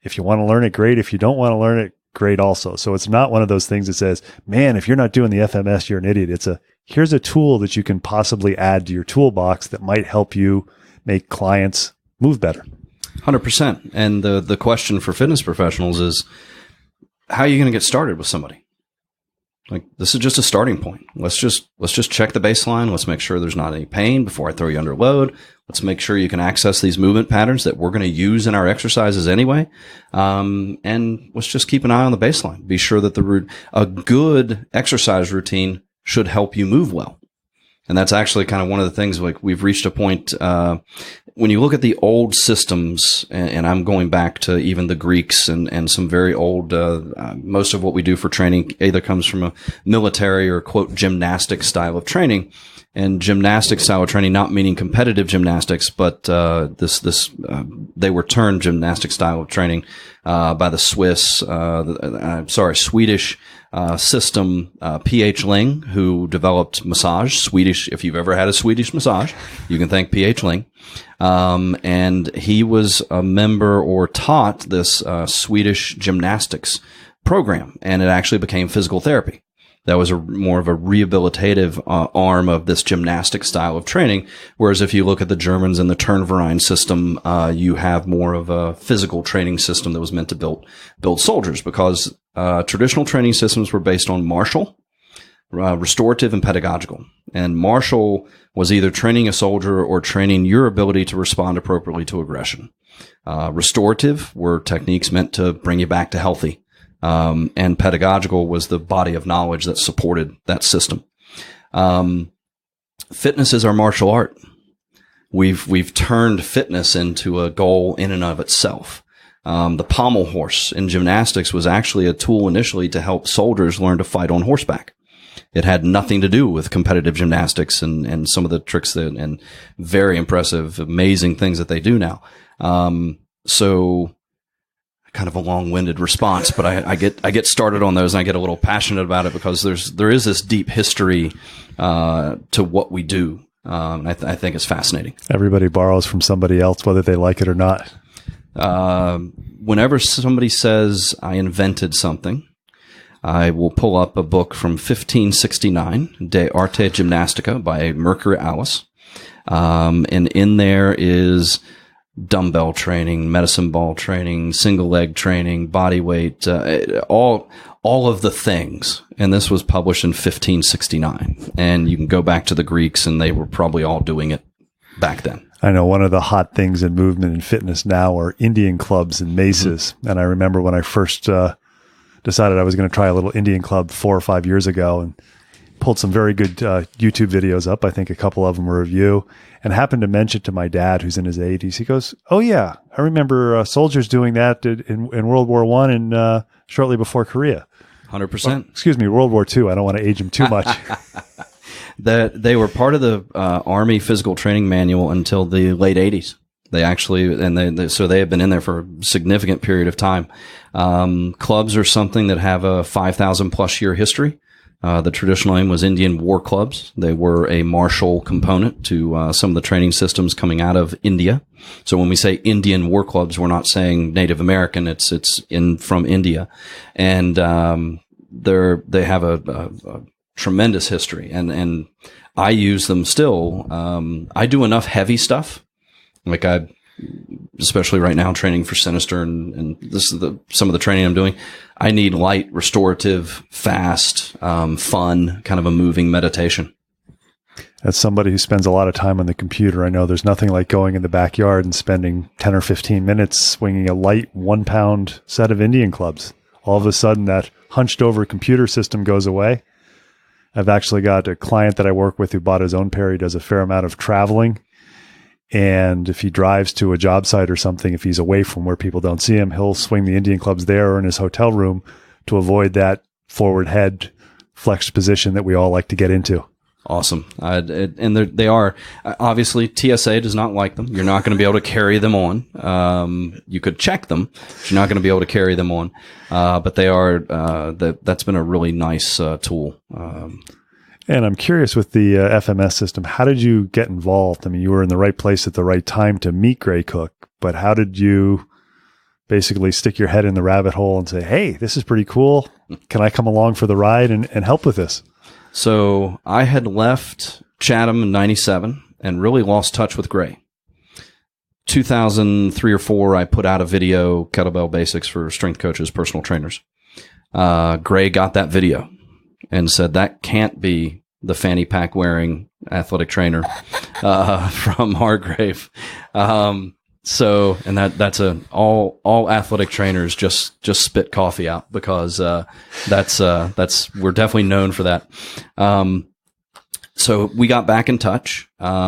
If you want to learn it, great. If you don't want to learn it, great also. So it's not one of those things that says, man, if you're not doing the FMS, you're an idiot. Here's a tool that you can possibly add to your toolbox that might help you make clients move better.
100%. And the question for fitness professionals is, how are you going to get started with somebody? Like, this is just a starting point. Let's just check the baseline. Let's make sure there's not any pain before I throw you under load. Let's make sure you can access these movement patterns that we're going to use in our exercises anyway. And let's just keep an eye on the baseline. Be sure that a good exercise routine should help you move well. And that's actually kind of one of the things, like, we've reached a point, when you look at the old systems, and I'm going back to even the Greeks and some very old, most of what we do for training either comes from a military or, quote, gymnastic style of training. and gymnastic style of training, not meaning competitive gymnastics, but they were termed gymnastic style of training by the Swedish system, P.H. Ling, who developed massage. Swedish, if you've ever had a Swedish massage, you can thank P.H. Ling. And he was a member or taught this Swedish gymnastics program, and it actually became physical therapy. That was more of a rehabilitative arm of this gymnastic style of training. Whereas if you look at the Germans and the Turnverein system, you have more of a physical training system that was meant to build soldiers, because traditional training systems were based on martial, restorative, and pedagogical. And martial was either training a soldier or training your ability to respond appropriately to aggression. Restorative were techniques meant to bring you back to healthy. And pedagogical was the body of knowledge that supported that system. Fitness is our martial art. We've turned fitness into a goal in and of itself. The pommel horse in gymnastics was actually a tool initially to help soldiers learn to fight on horseback. It had nothing to do with competitive gymnastics and some of the tricks and very impressive, amazing things that they do now. So kind of a long-winded response, but I get started on those and I get a little passionate about it because there is this deep history to what we do. I think it's fascinating.
Everybody borrows from somebody else, whether they like it or not.
Whenever somebody says I invented something, I will pull up a book from 1569, De Arte Gymnastica by Mercury Alice. And in there is dumbbell training, medicine ball training, single leg training, body weight, all of the things. And this was published in 1569. And you can go back to the Greeks and they were probably all doing it back then.
I know one of the hot things in movement and fitness now are Indian clubs and maces. Mm-hmm. And I remember when I first decided I was going to try a little Indian club 4 or 5 years ago and pulled some very good YouTube videos up. I think a couple of them were of you, and happened to mention to my dad, who's in his 80s. He goes, "Oh yeah, I remember soldiers doing that in World War I and shortly before Korea."
100%.
Excuse me, World War II. I don't want to age him too much.
That they were part of the Army physical training manual until the late 80s. They actually, so they have been in there for a significant period of time. Clubs are something that have a 5,000 plus year history. The traditional name was Indian War Clubs. They were a martial component to some of the training systems coming out of India. So when we say Indian War Clubs, we're not saying Native American. It's from India, and they have a tremendous history, and I use them still. I do enough heavy stuff, like especially right now training for Sinister, and this is some of the training I'm doing. I need light, restorative, fast, fun, kind of a moving meditation.
As somebody who spends a lot of time on the computer, I know there's nothing like going in the backyard and spending 10 or 15 minutes swinging a light 1 pound set of Indian clubs. All of a sudden that hunched over computer system goes away. I've actually got a client that I work with who bought his own pair. He does a fair amount of traveling. And if he drives to a job site or something, if he's away from where people don't see him, he'll swing the Indian clubs there or in his hotel room to avoid that forward head flexed position that we all like to get into.
Awesome. And they are, obviously, TSA does not like them. You're not going to be able to carry them on. You could check them, but you're not going to be able to carry them on. But they are, that's been a really nice tool.
And I'm curious with the FMS system, how did you get involved? I mean, you were in the right place at the right time to meet Gray Cook, but how did you basically stick your head in the rabbit hole and say, hey, this is pretty cool. Can I come along for the ride and help with this?
So I had left Chatham in 97 and really lost touch with Gray. 2003 or 4, I put out a video, Kettlebell Basics for Strength Coaches, Personal Trainers. Gray got that video and said, that can't be the fanny pack wearing athletic trainer from Hargrave. So, and that's all athletic trainers just spit coffee out because that's we're definitely known for that. So we got back in touch.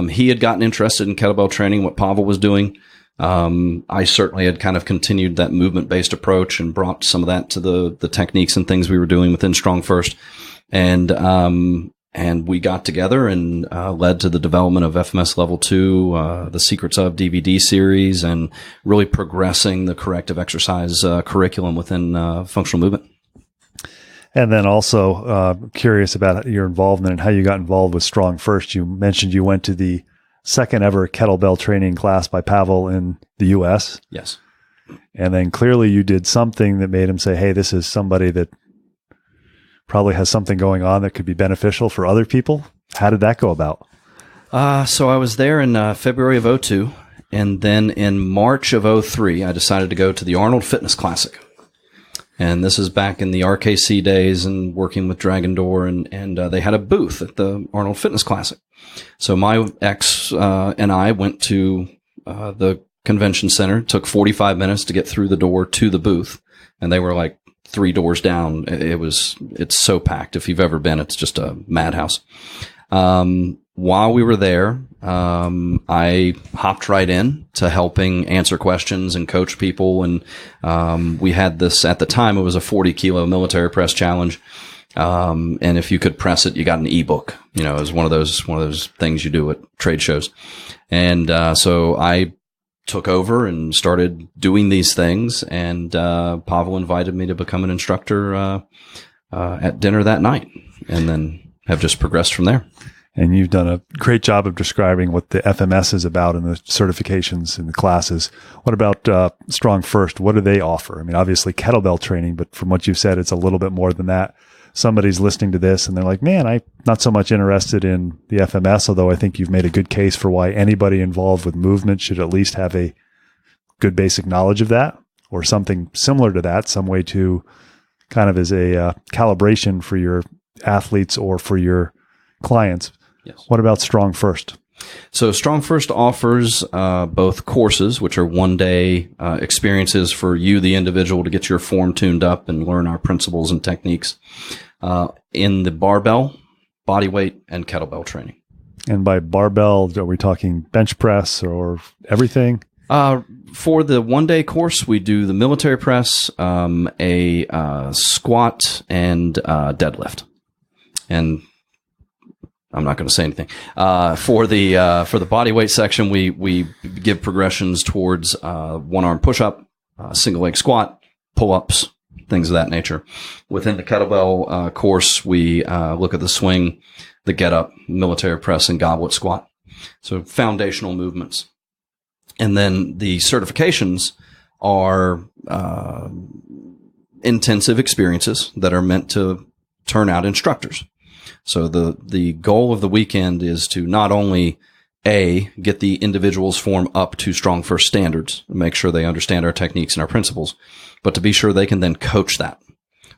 He had gotten interested in kettlebell training, what Pavel was doing. I certainly had kind of continued that movement-based approach and brought some of that to the techniques and things we were doing within StrongFirst. And And we got together and led to the development of FMS Level 2, the Secrets of DVD series, and really progressing the corrective exercise curriculum within functional movement.
And then also curious about your involvement and how you got involved with StrongFirst. You mentioned you went to the second ever kettlebell training class by Pavel in the U.S.
Yes.
And then clearly you did something that made him say, hey, this is somebody that probably has something going on that could be beneficial for other people. How did that go about?
So I was there in February of 2002, and then in March of 2003, I decided to go to the Arnold Fitness Classic. And this is back in the RKC days and working with Dragon Door, and they had a booth at the Arnold Fitness Classic. So my ex and I went to the convention center. It took 45 minutes to get through the door to the booth, and they were like 3 doors down. It's so packed. If you've ever been, it's just a madhouse. While we were there, I hopped right in to helping answer questions and coach people. And, we had this at the time, it was a 40-kilo military press challenge. And if you could press it, you got an ebook. It was one of those things you do at trade shows. And, so I took over and started doing these things, and Pavel invited me to become an instructor at dinner that night, and then have just progressed from there.
And you've done a great job of describing what the FMS is about and the certifications and the classes. What about StrongFirst? What do they offer? I mean, obviously kettlebell training, but from what you've said, it's a little bit more than that. Somebody's listening to this and they're like, man, I'm not so much interested in the FMS, although I think you've made a good case for why anybody involved with movement should at least have a good basic knowledge of that, or something similar to that, some way to kind of as a calibration for your athletes or for your clients.
Yes.
What about StrongFirst?
So StrongFirst offers both courses, which are one-day experiences for you, the individual, to get your form tuned up and learn our principles and techniques in the barbell, body weight, and kettlebell training. And
by barbell, are we talking bench press or everything?
For the one-day course, we do the military press, a squat, and deadlift. And I'm not going to say anything. For the body weight section, we give progressions towards one-arm push-up, single leg squat, pull-ups, things of that nature. Within the kettlebell course, we look at the swing, the get-up, military press, and goblet squat. So foundational movements. And then the certifications are intensive experiences that are meant to turn out instructors. So the goal of the weekend is to not only get the individual's form up to StrongFirst standards, make sure they understand our techniques and our principles, but to be sure they can then coach that.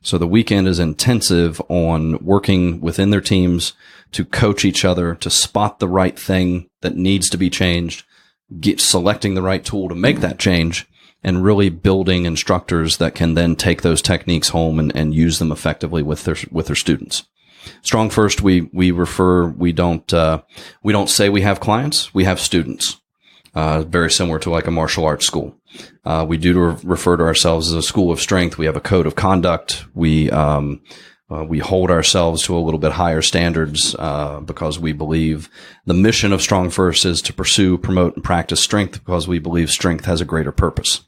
So the weekend is intensive on working within their teams to coach each other, to spot the right thing that needs to be changed, selecting the right tool to make that change, and really building instructors that can then take those techniques home and use them effectively with their students. StrongFirst, we don't say we have clients, we have students. Very similar to like a martial arts school. We do refer to ourselves as a school of strength. We have a code of conduct. We hold ourselves to a little bit higher standards, because we believe the mission of StrongFirst is to pursue, promote, and practice strength, because we believe strength has a greater purpose.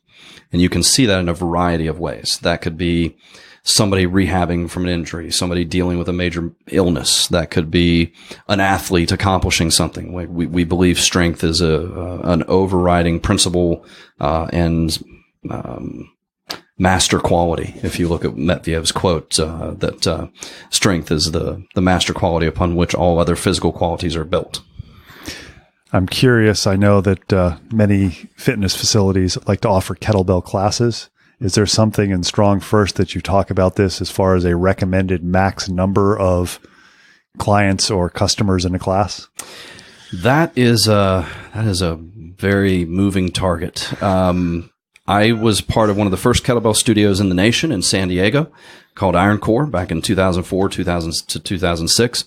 And you can see that in a variety of ways. That could be somebody rehabbing from an injury, somebody dealing with a major illness. That could be an athlete accomplishing something. We believe strength is an overriding principle and master quality. If you look at Metviev's quote, that strength is the master quality upon which all other physical qualities are built.
I'm curious. I know that many fitness facilities like to offer kettlebell classes. Is there something in StrongFirst that you talk about this as far as a recommended max number of clients or customers in a class?
That is a very moving target. I was part of one of the first kettlebell studios in the nation in San Diego called Iron Core back in 2004, 2000 to 2006.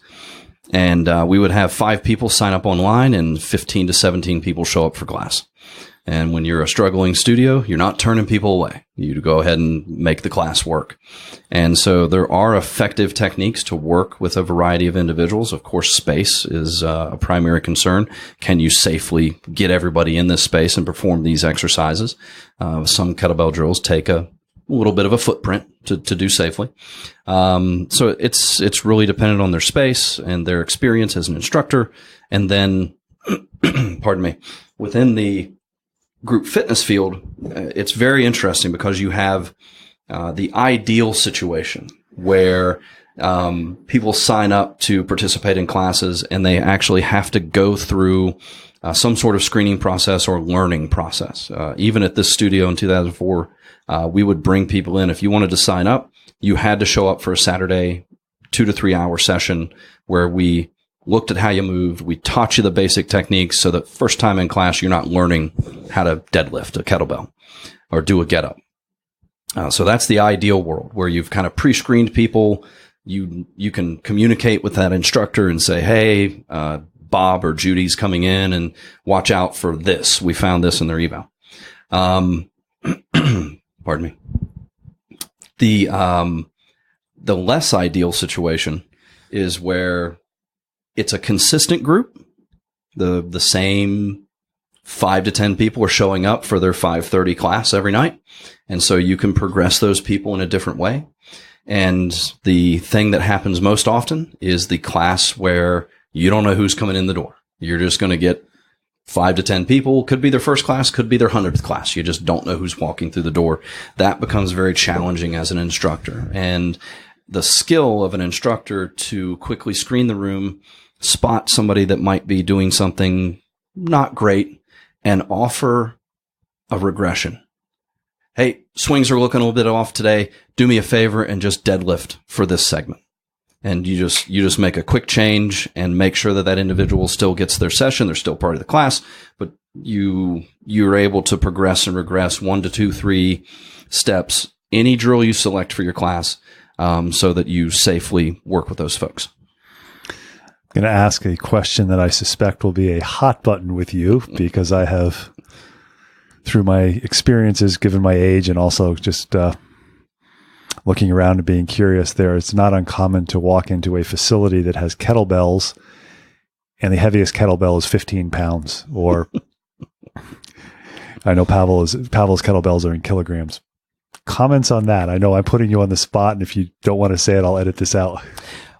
And we would have 5 people sign up online and 15 to 17 people show up for class. And when you're a struggling studio, you're not turning people away. You go ahead and make the class work. And so there are effective techniques to work with a variety of individuals. Of course, space is a primary concern. Can you safely get everybody in this space and perform these exercises? Some kettlebell drills take a little bit of a footprint to do safely. So it's really dependent on their space and their experience as an instructor. And then, pardon me, within the group fitness field, it's very interesting because you have the ideal situation where people sign up to participate in classes and they actually have to go through some sort of screening process or learning process. Even at this studio in 2004, we would bring people in. If you wanted to sign up, you had to show up for a Saturday 2 to 3 hour session where we looked at how you moved. We taught you the basic techniques so that first time in class, you're not learning how to deadlift a kettlebell or do a get up. So that's the ideal world where you've kind of pre-screened people. You can communicate with that instructor and say, hey, Bob or Judy's coming in and watch out for this. We found this in their eval. Pardon me. The less ideal situation is where it's a consistent group. The same 5 to 10 people are showing up for their 5:30 class every night. And so you can progress those people in a different way. And the thing that happens most often is the class where you don't know who's coming in the door. You're just going to get 5 to 10 people. Could be their first class, could be their 100th class. You just don't know who's walking through the door. That becomes very challenging as an instructor. And the skill of an instructor to quickly screen the room, spot somebody that might be doing something not great, and offer a regression. Hey, swings are looking a little bit off today. Do me a favor and just deadlift for this segment. And you just make a quick change and make sure that individual still gets their session. They're still part of the class, but you're able to progress and regress 1 to 2, 3 steps, any drill you select for your class, so that you safely work with those folks.
I'm going to ask a question that I suspect will be a hot button with you because I have, through my experiences, given my age and also just looking around and being curious there, it's not uncommon to walk into a facility that has kettlebells and the heaviest kettlebell is 15 pounds. Or I know Pavel's kettlebells are in kilograms. Comments on that? I know I'm putting you on the spot, and if you don't want to say it, I'll edit this out.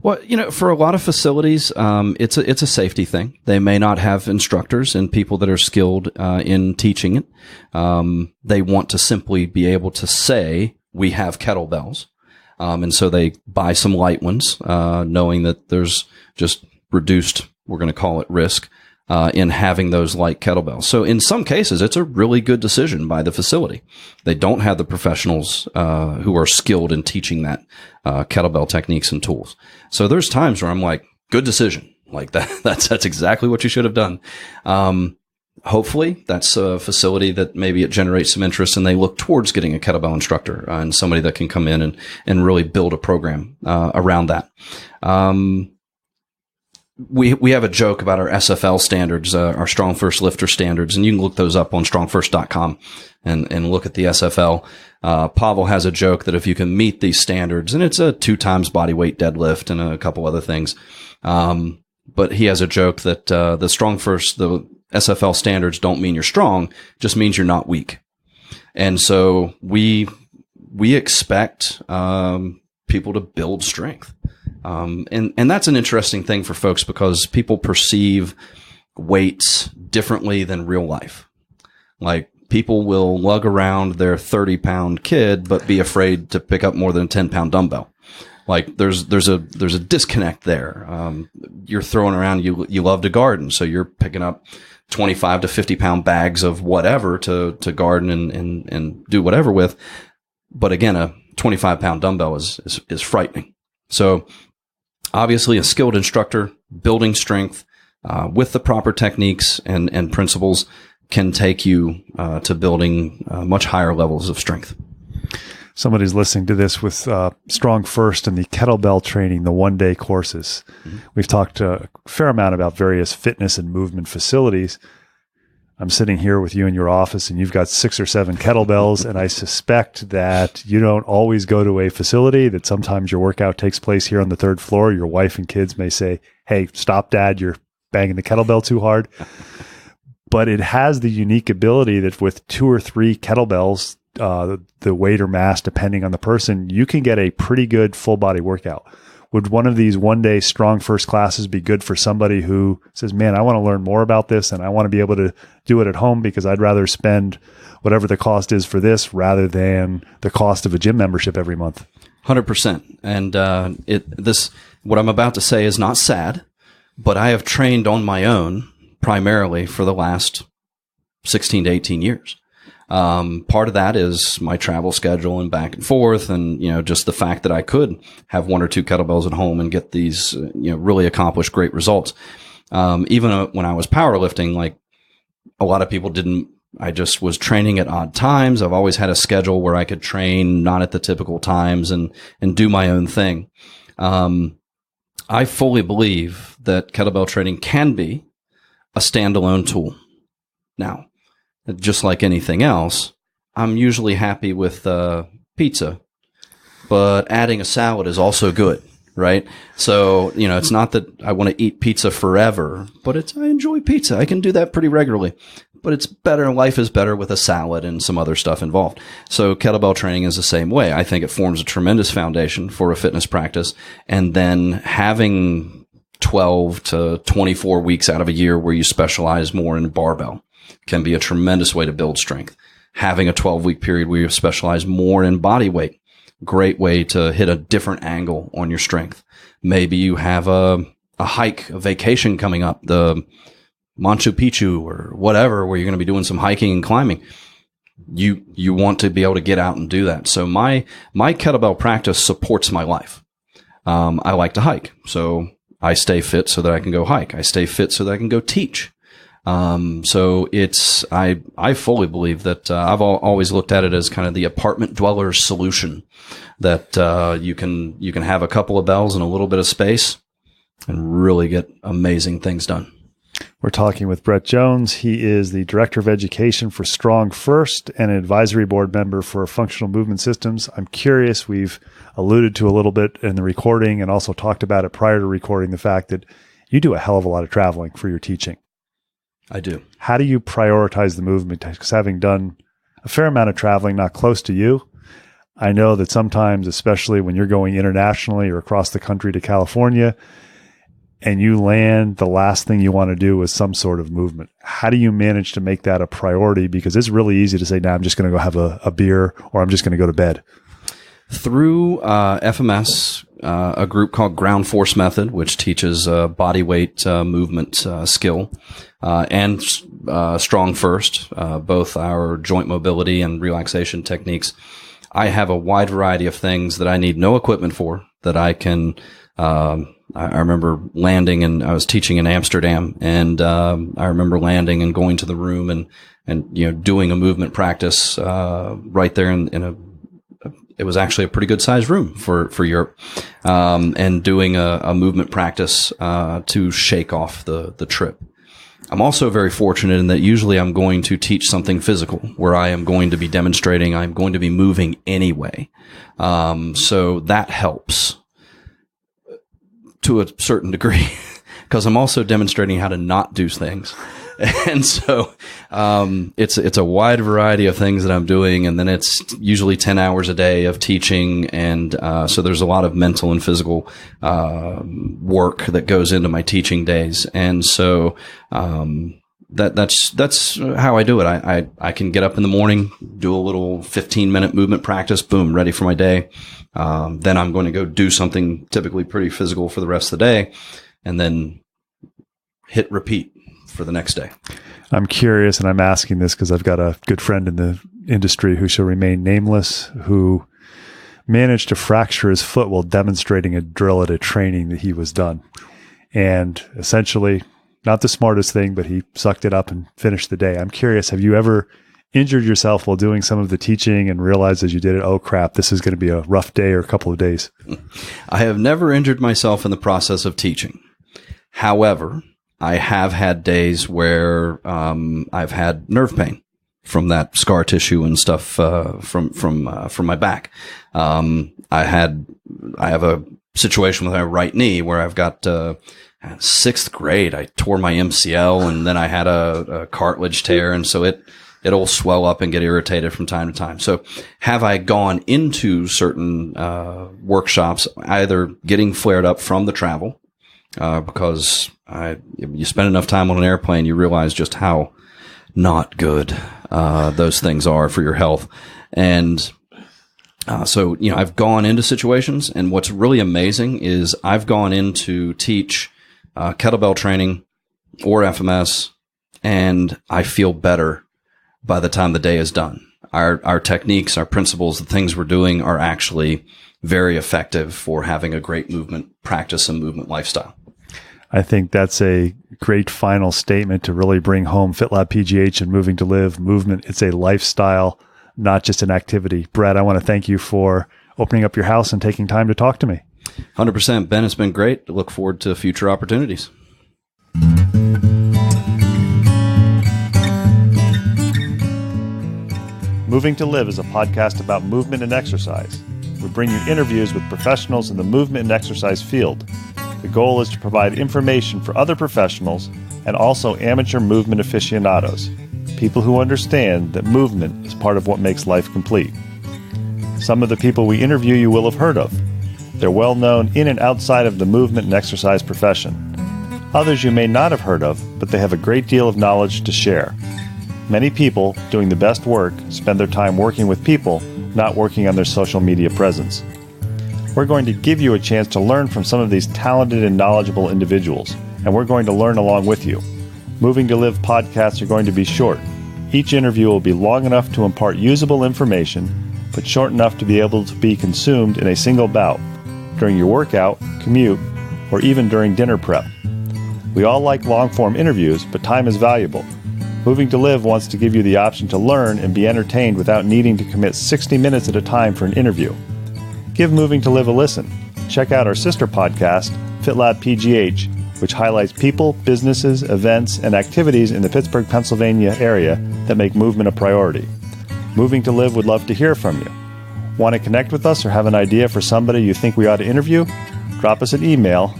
Well, for a lot of facilities, it's a safety thing. They may not have instructors and people that are skilled in teaching it. They want to simply be able to say, we have kettlebells. And so they buy some light ones, knowing that there's just reduced, we're going to call it risk, in having those light kettlebells. So in some cases, it's a really good decision by the facility. They don't have the professionals who are skilled in teaching that kettlebell techniques and tools. So there's times where I'm like, good decision. Like that's exactly what you should have done. Hopefully that's a facility that maybe it generates some interest and they look towards getting a kettlebell instructor and somebody that can come in and really build a program around that. We have a joke about our SFL standards, our StrongFirst lifter standards, and you can look those up on strongfirst.com and look at the SFL. Pavel has a joke that if you can meet these standards, and it's a 2 times body weight deadlift and a couple other things, but he has a joke that the StrongFirst, the SFL standards don't mean you're strong, just means you're not weak. And so we expect people to build strength. And that's an interesting thing for folks because people perceive weights differently than real life. Like people will lug around their 30-pound kid, but be afraid to pick up more than a 10-pound dumbbell. Like there's a disconnect there. You're throwing around, you love to garden. So you're picking up 25 to 50-pound bags of whatever to garden and do whatever with. But again, a 25-pound dumbbell is frightening. So obviously a skilled instructor building strength with the proper techniques and principles can take you to building much higher levels of strength.
Somebody's listening to this with StrongFirst and the kettlebell training, the one-day courses. Mm-hmm. We've talked a fair amount about various fitness and movement facilities. I'm sitting here with you in your office and you've got 6 or 7 kettlebells, and I suspect that you don't always go to a facility, that sometimes your workout takes place here on the 3rd floor. Your wife and kids may say, hey, stop, Dad, you're banging the kettlebell too hard. But it has the unique ability that with 2 or 3 kettlebells, the weight or mass, depending on the person, you can get a pretty good full body workout. Would one of these one-day StrongFirst classes be good for somebody who says, man, I want to learn more about this and I want to be able to do it at home because I'd rather spend whatever the cost is for this rather than the cost of a gym membership every month?
100%. And what I'm about to say is not sad, but I have trained on my own primarily for the last 16 to 18 years. Part of that is my travel schedule and back and forth, and just the fact that I could have 1 or 2 kettlebells at home and get these really accomplish great results. Even when I was powerlifting, like a lot of people didn't. I just was training at odd times. I've always had a schedule where I could train not at the typical times and do my own thing. I fully believe that kettlebell training can be a standalone tool. Now, just like anything else, I'm usually happy with pizza, but adding a salad is also good, right? So, it's not that I want to eat pizza forever, but I enjoy pizza. I can do that pretty regularly, but it's better. Life is better with a salad and some other stuff involved. So kettlebell training is the same way. I think it forms a tremendous foundation for a fitness practice. And then having 12 to 24 weeks out of a year where you specialize more in barbell can be a tremendous way to build strength. Having a 12-week period where you specialize more in body weight, great way to hit a different angle on your strength. Maybe you have a hike, a vacation coming up, the Machu Picchu or whatever, where you're going to be doing some hiking and climbing. You want to be able to get out and do that. So my kettlebell practice supports my life. I like to hike, so I stay fit so that I can go hike. I stay fit so that I can go teach. So I fully believe that, I've always looked at it as kind of the apartment dweller's solution, that, you can have a couple of bells and a little bit of space and really get amazing things done.
We're talking with Brett Jones. He is the Director of Education for StrongFirst and an advisory board member for Functional Movement Systems. I'm curious, we've alluded to a little bit in the recording and also talked about it prior to recording, the fact that you do a hell of a lot of traveling for your teaching.
I do. How
do you prioritize the movement? Because having done a fair amount of traveling, not close to you, I know that sometimes, especially when you're going internationally or across the country to California, and you land, the last thing you want to do is some sort of movement. How do you manage to make that a priority? Because it's really easy to say, nah, I'm just going to go have a beer, or I'm just going to go to bed.
Through FMS, a group called Ground Force Method, which teaches body weight movement skill, and StrongFirst, both our joint mobility and relaxation techniques. I have a wide variety of things that I need no equipment for, that I can. I remember landing, and I was teaching in Amsterdam, and I remember landing and going to the room and doing a movement practice right there it was actually a pretty good sized room for Europe, and doing a movement practice to shake off the trip. I'm also very fortunate in that usually I'm going to teach something physical where I am going to be demonstrating, I'm going to be moving anyway. So that helps to a certain degree, because I'm also demonstrating how to not do things. And so, it's a wide variety of things that I'm doing. And then it's usually 10 hours a day of teaching. And, so there's a lot of mental and physical, work that goes into my teaching days. And so, that's how I do it. I can get up in the morning, do a little 15-minute movement practice, boom, ready for my day. Then I'm going to go do something typically pretty physical for the rest of the day, and then hit repeat for the next day.
I'm curious, and I'm asking this because I've got a good friend in the industry who shall remain nameless, who managed to fracture his foot while demonstrating a drill at a training that he was done. And essentially, not the smartest thing, but he sucked it up and finished the day. I'm curious, have you ever injured yourself while doing some of the teaching and realized as you did it, oh crap, this is going to be a rough day or a couple of days?
I have never injured myself in the process of teaching. However, I have had days where I've had nerve pain from that scar tissue and stuff from my back. I have a situation with my right knee where I've got 6th grade. I tore my MCL, and then I had a cartilage tear, and so it'll swell up and get irritated from time to time. So have I gone into certain workshops either getting flared up from the travel, because you spend enough time on an airplane, you realize just how not good those things are for your health. And so, I've gone into situations, and what's really amazing is I've gone in to teach kettlebell training or FMS, and I feel better by the time the day is done. Our techniques, our principles, the things we're doing are actually very effective for having a great movement practice and movement lifestyle.
I think that's a great final statement to really bring home FitLab PGH and Moving to Live movement. It's a lifestyle, not just an activity. Brad, I want to thank you for opening up your house and taking time to talk to me.
100%. Ben, it's been great. Look forward to future opportunities.
Moving to Live is a podcast about movement and exercise. We bring you interviews with professionals in the movement and exercise field. The goal is to provide information for other professionals and also amateur movement aficionados, people who understand that movement is part of what makes life complete. Some of the people we interview you will have heard of. They're well known in and outside of the movement and exercise profession. Others you may not have heard of, but they have a great deal of knowledge to share. Many people doing the best work spend their time working with people, not working on their social media presence. We're going to give you a chance to learn from some of these talented and knowledgeable individuals, and we're going to learn along with you. Moving to Live podcasts are going to be short. Each interview will be long enough to impart usable information, but short enough to be able to be consumed in a single bout, during your workout, commute, or even during dinner prep. We all like long-form interviews, but time is valuable. Moving to Live wants to give you the option to learn and be entertained without needing to commit 60 minutes at a time for an interview. Give Moving to Live a listen. Check out our sister podcast, FitLab PGH, which highlights people, businesses, events, and activities in the Pittsburgh, Pennsylvania area that make movement a priority. Moving to Live would love to hear from you. Want to connect with us or have an idea for somebody you think we ought to interview? Drop us an email,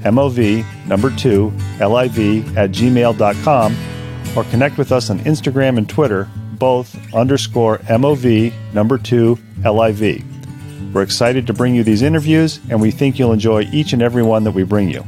mov2liv@gmail.com, or connect with us on Instagram and Twitter, both _mov2liv. We're excited to bring you these interviews, and we think you'll enjoy each and every one that we bring you.